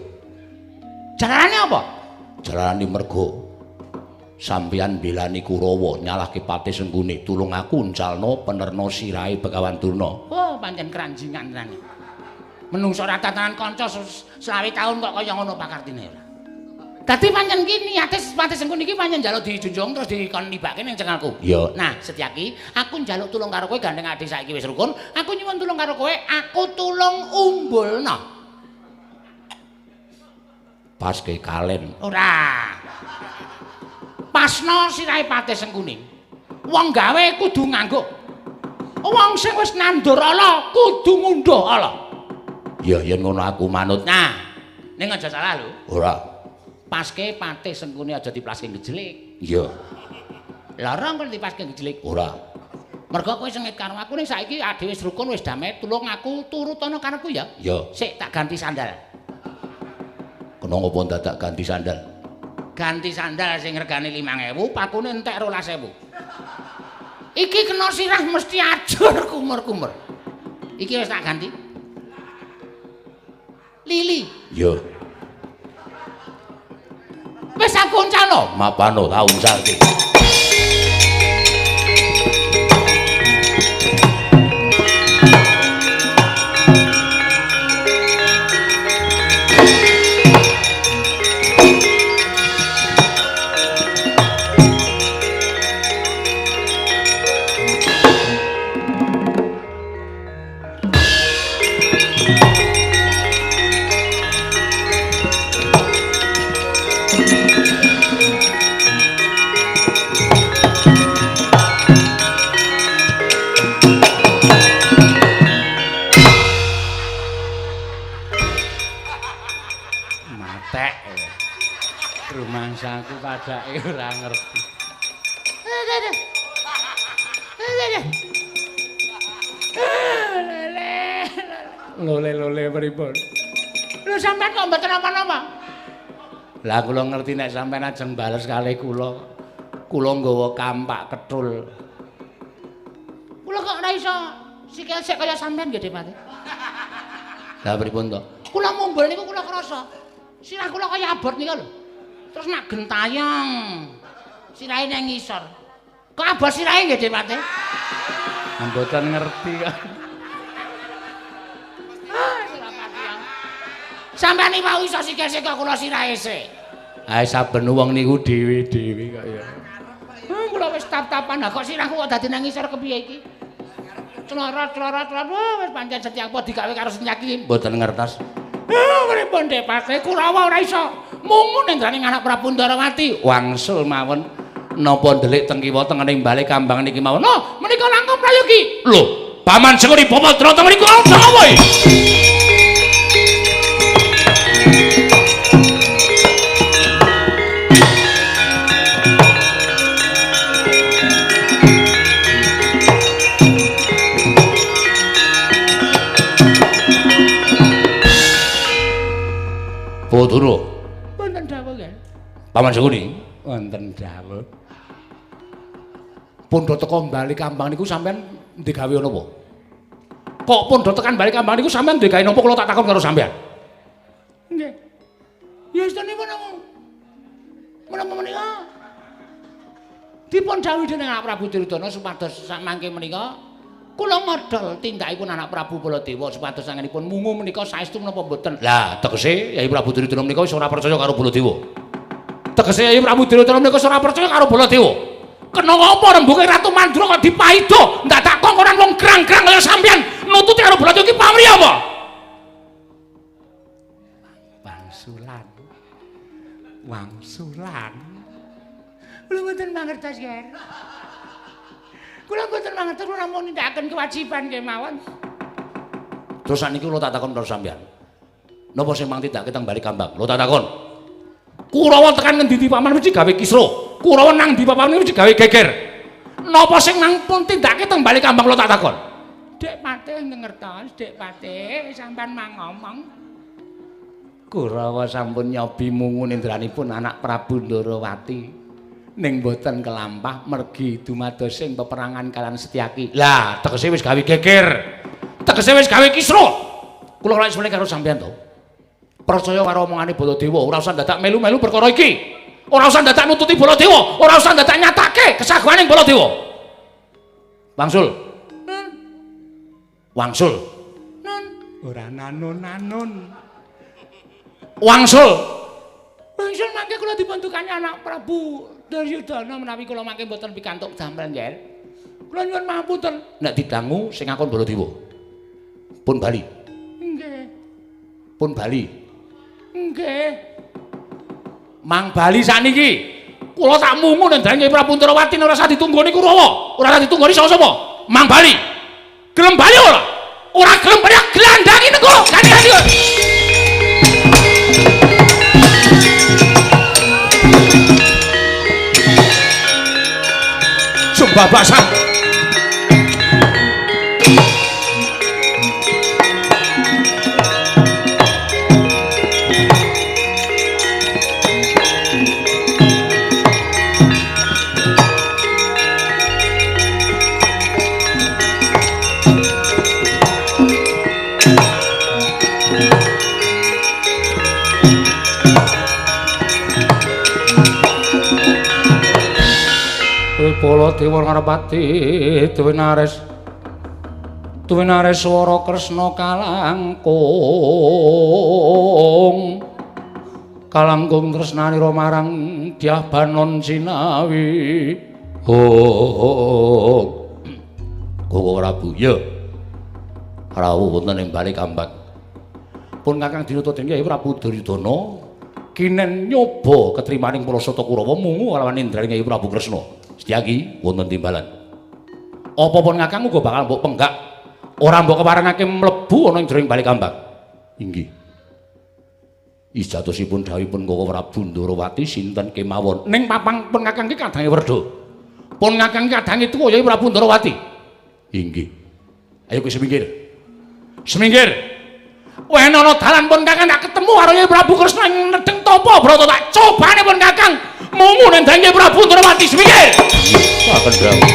Jalarane apa? Jalarane mergo sampeyan belani Kurawa nyalahke Patih Sengkuni. Tulung aku uncalno penerno sirahe Begawan Durna. Oh, pancen kranjingan tenan. Menungso ora tatanan kanca 20 taun kok kaya ngono pakartine. Dadi pancen ki niate Patih Sengkuni iki pancen njaluk dijunjung terus dikon nibake ning cengalku. Iya. Nah, Setyaki, aku njaluk tulung karo kowe gandeng ati saiki wis rukun. Aku nyuwun tulung karo kowe, aku tulung umbulna. Pas ke kalen. Ora. Pasno sirahe Patih Sengkuni. Wong gawe kudu nganggo. Wong sing wis nandur ala kudu ngundhuh ala. Ya yen ngono aku manut. Nah, ning aja salah lho. Ora. Paske Patih Sengkuni aja diplaske ngejlik. Iya. Larang kok diplaske ngejlik. Ora. Mergo kowe sengit karo aku ning saiki adhe wis rukun wis damai, tulung aku turut ana karepku ya. Iya. Sik tak ganti sandal. Kena ngopo dadak ganti sandal? Ganti sandal sing regane 5.000, pakune entek 12.000. Iki kena sirah mesti ajur kumur-kumur. Iki wis tak ganti. Lili. Iya. Wis aku uncalno. Mapano tak uncalke. Rumangsaku padake ora ngerti. Lole pripun? Lho sampean kok mboten apa-apa? Lah kula ngerti nek sampean ajeng bales kalih kula. Kula nggawa kampak ketul. Kula kok ora iso sikil sik kaya sampean nggih, Depati. Lah pripun to? Kula mumbul niku kula krasa. Sirah kula kaya abot nika lho. Terus nak gentayang. Sirahe nang ngisor. Kok abot sirahe nggih, Depati? Mboten ngerti kok. Sampeyan iki mau iso sikil-sikil kula sirahe sik. Ae saben wong niku dhewe-dhewe kok ya. Kula wis tap-tapan, kok sirahku kok dadi nang ngisor kepiye iki? Clorot wis pancen Setyaki digawe karo Setyaki mboten ngertos. Pripun Depati Kurawa ora iso mungu nendraning anak Prabu Ndarawati. Wangsul mawon napa ndelik teng kiwa tengening bali Kambangan iki mawon. Noh, menika langkung prayogi. Lho, Paman Sengkuni Bapatra teng mriku apa iki? Poduro. Wonten dawuh nggih. Paman Sengkuni. Wonten dawuh. Pundha teka bali Kambangan niku sampean digawe napa? Kok pundha tekan bali Kambangan niku sampean digawe napa kula tak takon karo sampean? Nggih. Ya istanipun menapa menika? Dipun dawuhi dening Anak Prabu Duryudana supados samangke menika kula modal tindakipun Anak Prabu Baladewa supados sangenipun mungu menika saestu menapa mboten. Lah, tegese Yai Prabu Duryudana menika wis ora percaya karo Baladewa. Tegese Yai Prabu Duryudana menika ora percaya karo Baladewa. Kena apa rembuke Ratu Mandura kok dipaido ndadak kongkonan wong grang-grang kaya sampeyan nututi karo Baladewa iki pamrih apa? Wangsulan. Kula mboten mangertos, Ger. Kula mboten mangertos kula namung nindakaken kewajiban kemawon. Terus sakniki kula tak takon karo sampean. Napa sing mang tindake teng bali Kambang? Kula tak takon. Kurawa tekan ngendi Paman mesti gawe kisra. Kurawa nang ndi Paman mesti gawe geger. Napa sing mang pun tindake teng bali Kambang kula tak takon? Dek Patih ngertos, Dek Patih sampean mang ngomong. Kurawa sampun nyobi mungu nindranipun Anak Prabu Ndarawati. Ning boten kelampah mergi dumados ing peperangan kaliyan Setyaki. Lah, tegese wis gawe geger. Tegese wis gawe kisra. Kula ora ismene karo sampeyan to. Percaya karo omongane Baladewa, ora usah dadak melu-melu perkara iki. Ora usah dadak nututi Baladewa, ora usah dadak nyatake kesaguhaning Baladewa. Wangsul. Wangsul. Nun. Ora nanun-nanun. Wangsul. Wangsul mangke kula kula dipuntukani anak Prabu Duryudana menawi kula mangke mboten pikantuk damel nggih. Kula nyuwun mapunten. Nek didangu sing ngakon Baladewa. Pun bali. Nggih. Pun bali. Nggih. Mang bali sakniki. Kula tak mungu nang Nyai Prabu Ndrawati ora usah ditunggoni Kurawa. Ora usah ditunggoni sapa-sapa. Mang bali. Gelem bali ora? Ora gelem bali glandangi negara. Gandhi. Sumpah basah. Baladewa ngarepati Duwinares swara Kresna kalangkung tresnanira marang Dyah Banon Sinawi. Koko Prabu ya rawuh wonten ing bali Kambang. Pun Kakang dinuntut Kyai Prabu Duryudana kinen nyoba ketrimaning Prasata Kurawa mungu kalawan Indraning Kyai Prabu Kresna. Setyaki wonten timbalan. Apa pun Kakang uga bakal mbok penggak ora mbok keparengake mlebu ana ing jroning bali Kambang. Inggih. Ijatosipun dawuhipun Koko Prabu Ndrawati sinten kemawon. Ning papang pun Kakang iki kadange werda. Pun Kakang kadange tuwa Kyai Prabu Ndrawati. Inggih. Ayo kowe semingkir. Semingkir. Wen ana dalan pun Kakang tak ketemu karo Kyai Prabu Kresna ing nedeng tapa brata tak cobane pun Kakang mungu ning Kyai Prabu Ndrawati semingkir. Saken Prabu.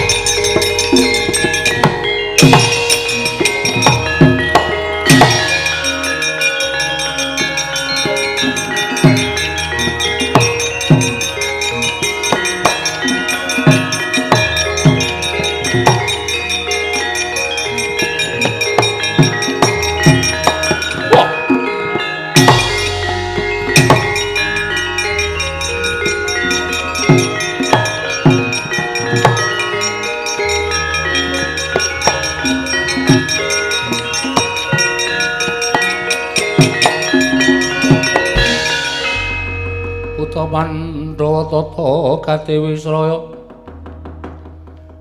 Pandhawa tata Katiwisraya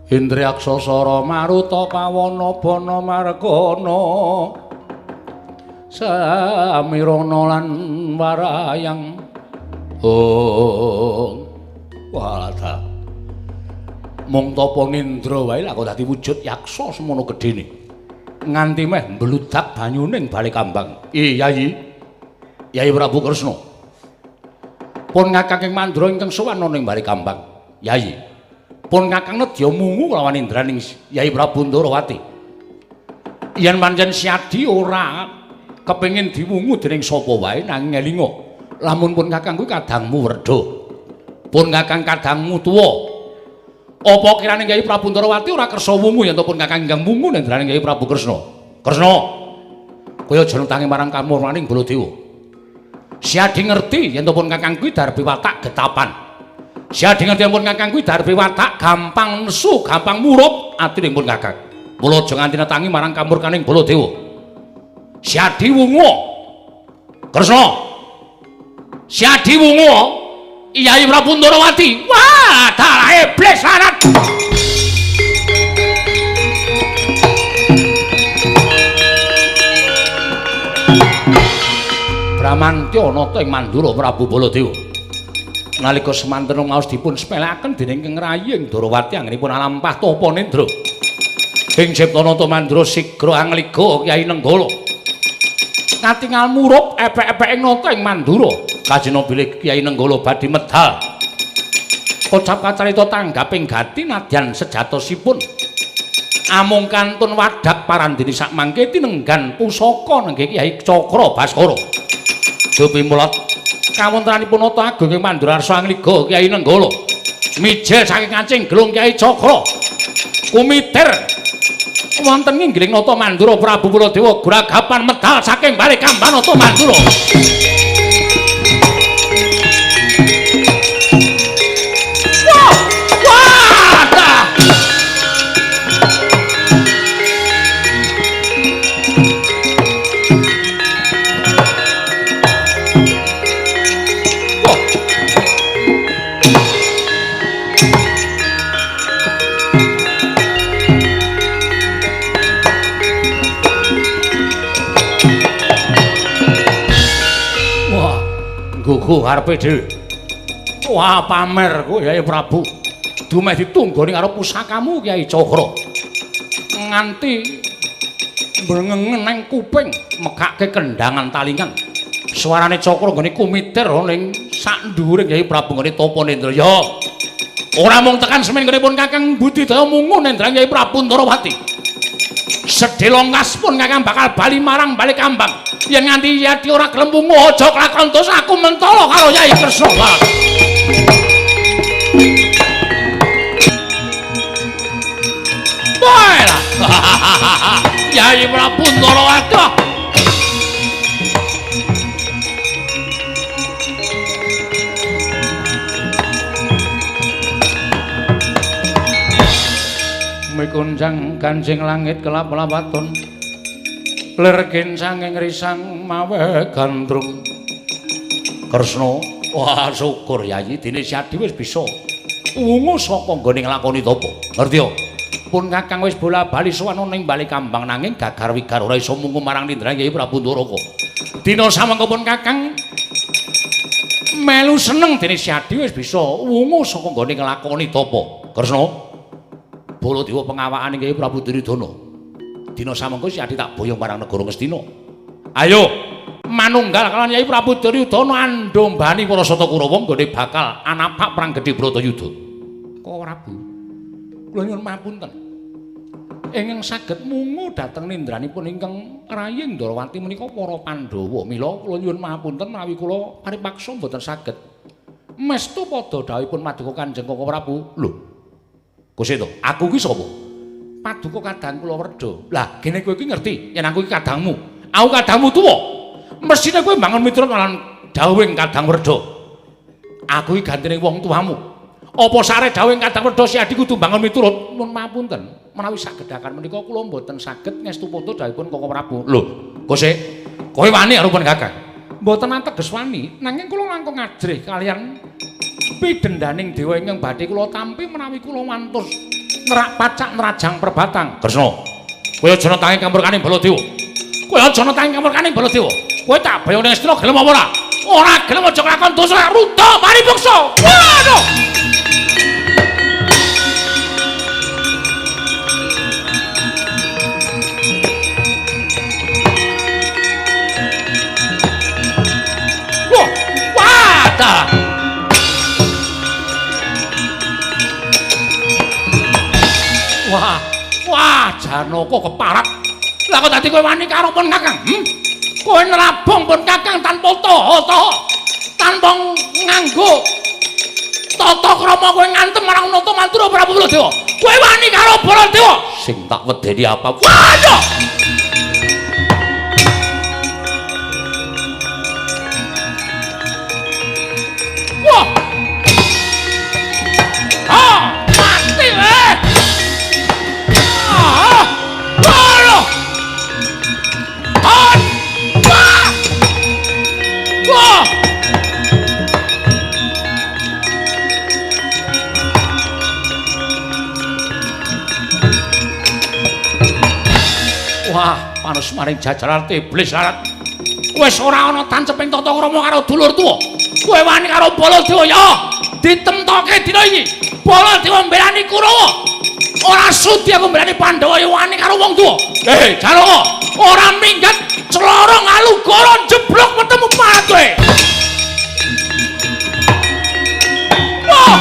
Indriyaksasara Maruta Pawana Bana Margana Samirana lan Warayang. Walata mung tapa nindra wae lak kok dadi wujud yaksa semono gedene nganti meh mbludak banyuning bali Kambang. Yai Prabu Kresna pun Kakang Mandra ingkang sowan ana ing bali Kambang. Yai, pun Kakang nedya mungu lawan Indraning Yai Prabu Ndrawati. Yen pancen Siadi ora kepengin diwungu dening sapa wae nanging elinga lamun pun Kakang kuwi kadangmu werda. Pun Kakang kadangmu tuwa. Apa kirane Yai Prabu Ndrawati ora kersa wungu yen pun Kakang ingkang mungu Indraning Yai Prabu Kresna. Kresna, kaya aja nutangi marang kamurmaning Baladewa. Siadi ngerti yen pun Kakang kuwi darbe watak getapan. Siadi ngerti yen pun Kakang kuwi darbe watak gampang nesu, gampang murup atine pun Kakang. Mula aja nganti netangi marang kamurkaning Baladewa. Siadi wungu. Kresna. Siadi wungu. Yai Prabu Ndrawati. Wah, dalah iblis lanat. Bramantya nata ing Mandura Prabu Baladewa. Nalika semanten maos dipun sepelekaken dening Kang Raying Ndrawati anggenipun alampah tapa nendra. Ing cipta nata Mandura sigra angliga Kyai Nenggala. Katingal murup epek-epek ing nata ing Mandura. Kajena bilih Kyai Nenggala badhe medal. Kocap kacarita tanggaping gati nadyan sejatosipun. Amung kantun wadak parandene sakmangke tinenggan pusaka nenggih Kyai Cakra Baskara. Jopi mulat kawontenanipun nata agung ing Mandura Arsa Angliga Kyai Nenggala. Mijil saking kancing gelung Kyai Cakra. Kumiter wonten inggiling nata Mandura Prabu Baladewa gragapan medal saking bali Kambang nata Mandura. karepe dhewe. Wah, pamer kowe Yai Prabu. Dumeh ditunggoni karo pusakamu Kyai Cakra. Nganti mrengengen nang kuping, megake kendangan talingan. Suarane Cakra nggone kumitir ning sak dhuwuring Kyai Prabu nggone Tapa Nendra. Ya. Ora mung tekan semen nggone pun Kakang Budidaya mungu Nendra Kyai Prabu Ndarawati. Sedhelongkas pun Kakang bakal bali marang balik kambang. Yen nganti Yati ora gelem mungu aja kelakon dosa aku mentolo karo Yai Kresna. Baiklah. Yai Prabu Ndarawati. Mikunjang Kanjeng langit kelap-lapaton. Lergen sanging risang mawe gandrung. Kresna, wah syukur Yai dene Syadi wis bisa wungu saka nggone nglakoni tapa. Ngerti ya? Pun Kakang wis bola-bali sowan ning bali kambang nanging gagar-wigar ora iso mungu marang Nindra Kyai Prabu Ndarawati. Dina samangka pun Kakang melu seneng dene Syadi wis bisa wungu saka nggone nglakoni tapa. Kresna, Baladewa pengawakane Kyai Prabu Duryudana. Dina samangka Syadi tak boyong marang negara Ngastina. Ayo manunggal kalian Kyai Prabu Duryudana andombani para Sata Kurawa nggone bakal anapak perang gedhe Bratayuda. Kok Prabu, kula nyuwun mapunten. Ingkang saged mungu dhateng nindranipun ingkang Rayeng Ndarawati menika para Pandhawa. Mila kula nyuwun mapunten menawi kula paripaksa mboten saged mestu padha dawuhipun Paduka Kanjeng Koko Prabu. Lho, Gusti to, aku ki sapa? Paduka kadang kula Werda. Lah, gene kowe iki ngerti yen aku iki kadangmu. Aku kadangmu tuwa. Mesine kowe mbangun miturut lan dawuhing Kadang Werda. Aku iki gantine wong tuamu. Apa sare dawuhing Kadang Werda si adi kudu mbangun miturut? Nuwun mapunten, menawi sagedakan menika kula mboten saged ngestu poto dawuhipun Koko Prabu. Lho, Gusti, kowe wani karo pun Kakang? Mboten ateges wani, nanging kula langkung ngajrih kalian pidendaning dewa ingkang badhe kula tampi menawi kula wantos nerak pacak nerajang perbatang. Kresna, kowe aja netangi kamurkaning Baladewa. Kowe aja netangi kamurkaning Baladewa. Kowe tak bayang ning Astina gelem apa ora? Ora gelem aja kelakon dosa ruda mari bangsa. Waduh. Wah, wadah. Wah, Janaka keparat. Lah kok dadi kowe wani karo pun Kakang? Kowe nerabong pun Kakang tanpa taha-taha. Tanpa nganggo tata krama kowe ngantem marang nata mantura Prabu Baladewa. Kowe wani karo Baladewa. Sing tak wedeni apa? Waduh! Wah! Ah, mati weh! Wah, panus maring jajaran iblis larat. Wis ora ana tanceping tata krama karo dulur tuwa. Kowe wani karo Baladewa ya. Ditemtoke dina iki. Baladewa mbelani Kurawa. Ora sudi aku mbelani Pandhawa ya wani karo wong tuwa. Janaka, ora minggat clorong alugara jeblok ketemu parat kowe. Wah!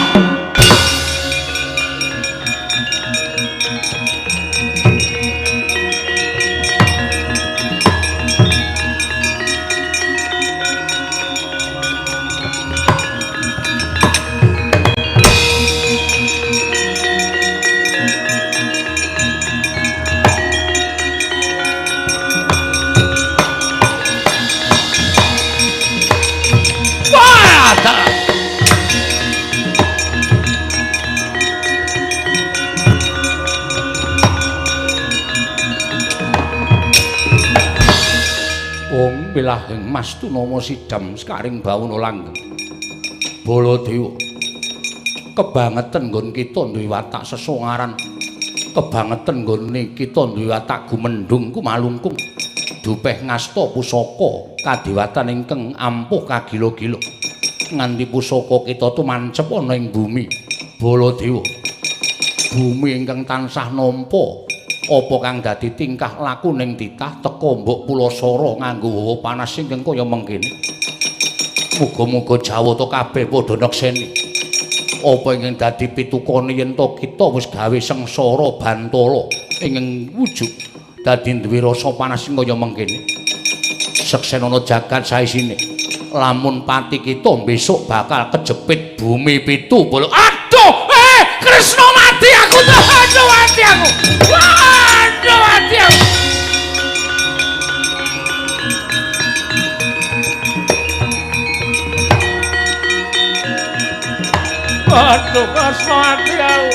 Pilahing Mas Tunama Sidam sekaring bawuna langgeng. Baladewa, kebangetan nggon kita duwe watak sesongaran. Kebangetan nggone kita duwe watak gumendhung kumalungkung. Dupeh ngasta pusaka kadewatan ingkang ampuh kagila-gila. nganti pusaka kita tumancep ana ing bumi Baladewa. Bumi ingkang tansah nampa apa kang dadi tingkah laku ning titah teka mbok Pulasara nganggo hawa panas ingkang kaya mengkene. Muga-muga Jawata kabeh padha nekseni apa ingkang dadi pitukane yen to kita wis gawe sengsara Bantala ingkang wujud dadi duwe rasa panas kaya mengkene. Seksenana jagat saisine lamun pati kita besok bakal kejepit bumi pitu bola. Aduh, Kresna mati aku tuh. Aduh mati aku. Aduh mati aku. Aduh Kresna mati aku.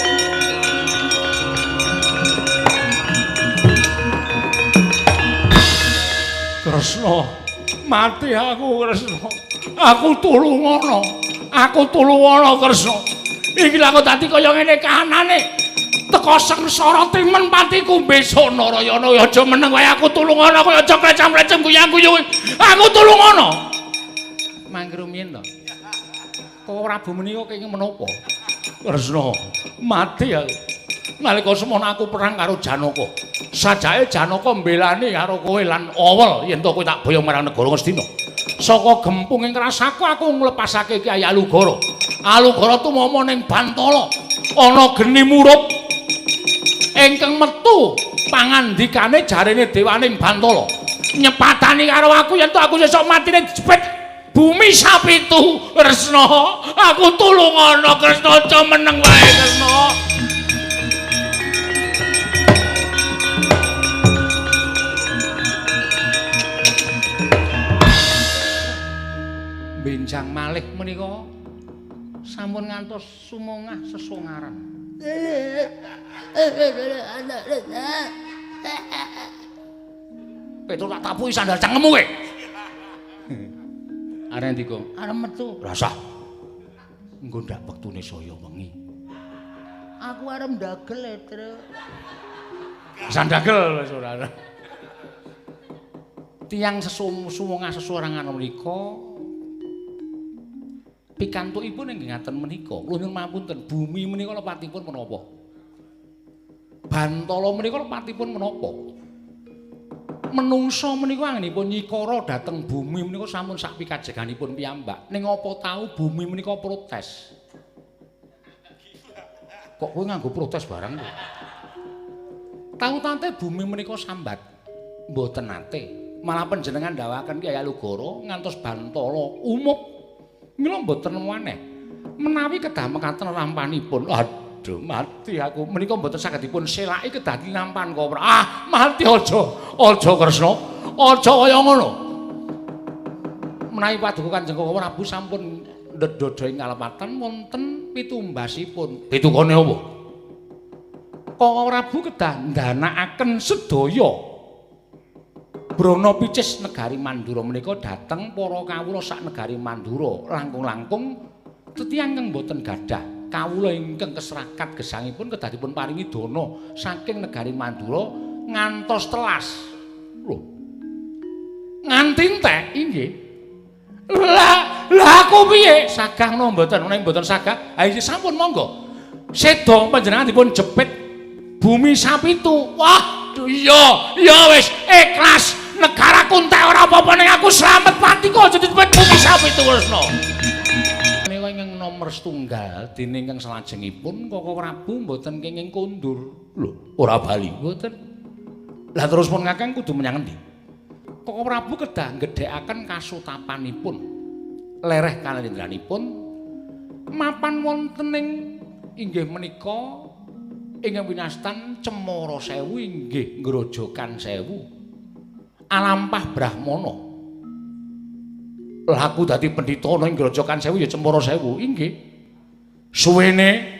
Kresna mati aku Kresna. Aku tulungono. Aku tulungono Kresna. Iki lha kok dadi kaya ngene kahanane. Teka sengsara timen patiku besok Narayana aja meneng wae aku tulungono kaya aja klecam-klecem guyang-guyu. Aku tulungono. Mangke rumiyin to. Kok Prabu menika kenging menapa? Kresna mati aku. Nalika semono aku perang karo Janaka. Sajake Janaka mbelani karo kowe lan awel yen to kowe tak boyong marang negara Ngastina. Saka gempung ing rasaku aku nglepasake Kyai Alugara. Alugara tumama ning Bantala ana geni murup ingkang metu pangandikane jarene dewaning Bantala nyepatani karo aku yen to aku sesuk matine jepit bumi sapitu. Kresna aku tulungono Kresna aja meneng wae Kresna. Benjang malih menika sampun ngantos sumungah sesongaran. Petuk tak tapuki sandal cangkemmu kowe. Arep ndi kok? Arep metu. Rasah. Engko ndak wektune saya wengi. Aku arep ndagel, Tru. Sandagel wis ora. Tiang sumungah sesorangan menika pikantukipun inggih ngaten menika. Kula nyuwun pamunten, bumi menika lepatipun menapa? Bantala menika lepatipun menapa? Menungsa menika anggenipun nyikara dhateng bumi menika sampun sak pikajeganipun piyambak. Ning apa tau bumi menika protes? Kok kowe nganggo protes barang kok? Tahu-tante bumi menika sambat. Mboten nate. Malah panjenengan ndhawaken Kyai Alugara ngantos Bantala umup. Mila mboten maneh menawi kedah mekaten rampanipun. Aduh mati aku menika mboten saged dipun selaki kedah nampan kok. Ah mati aja Kresna aja kaya ngono. Menawi paduka Kanjeng Prabu sampun ndedodho ing kalepatan wonten pitumbasipun. Pitukane apa? Koko Prabu kedah ndanakaken sedaya Brana Picis negari Mandura menika dhateng para kawula sak negari Mandura langkung-langkung tetiang kang boten gadah kawula ingkang keserakat gesangipun kedah dipun paringi dana saking negari Mandura ngantos telas. Lho. Nganti entek inggih. Lah aku piye? Sagah napa mboten? Menawi mboten sagah, ha iki sampun monggo. Seda panjenengan dipun jepit bumi sapitu. Wah, ya wis ikhlas. Negaraku entek ora apa-apa ning aku slamet pati kok aja dipet bumi sapitu Kresna. Menika ingkang nomor setunggal dene ingkang salajengipun Koko Prabu mboten kenging kondur. Lho, ora bali mboten. Lah terus pun Kakang kudu menyang endi? Koko Prabu kedah nggedhekaken kasutapanipun. Lereh kalendranipun mapan wonten ing inggih menika ingkang winastan Cemara Sewu inggih Grojogan Sewu. Alampah Brahmana. Lah aku dadi pendhita ana ing Grojogan Sewu ya Cemara Sewu inggih. Suwene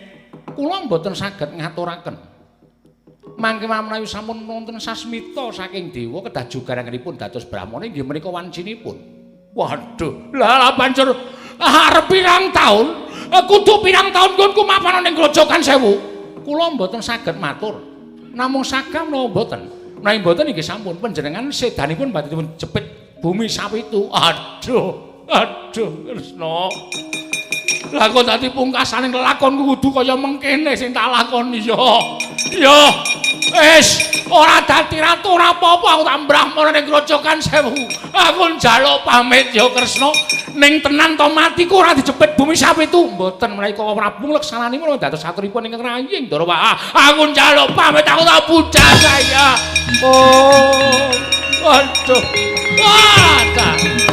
kula mboten saged ngaturaken. Mangke menawi sampun wonten sasmita saking dewa kedah jugaranipun dados Brahmana inggih menika wancinipun. Waduh, lah banjur arep pirang taun? Kudu pirang taun nggonku mapan ning Grojogan Sewu. Kula mboten saged matur. Namung sagam napa mboten? Menawi mboten inggih sampun panjenengan sedanipun badhe dipun jepit bumi sapitu. Aduh, Aduh, Kresna. Lah kok dadi pungkasaning lelakonku kudu kaya mengkene sing tak lakoni ya. Wis, ora dadi ratu ora apa-apa aku tak brahmana ning grojogan sewu. Aku njaluk pamit ya Kresna. Ning tenan to matiku ora dicepet bumi sapitu. Mboten menika Prabu leksananipun dados saturipun ingkang raying Ndarawa. Aku njaluk pamit aku tak budal saya. Oh. Aduh. Wah,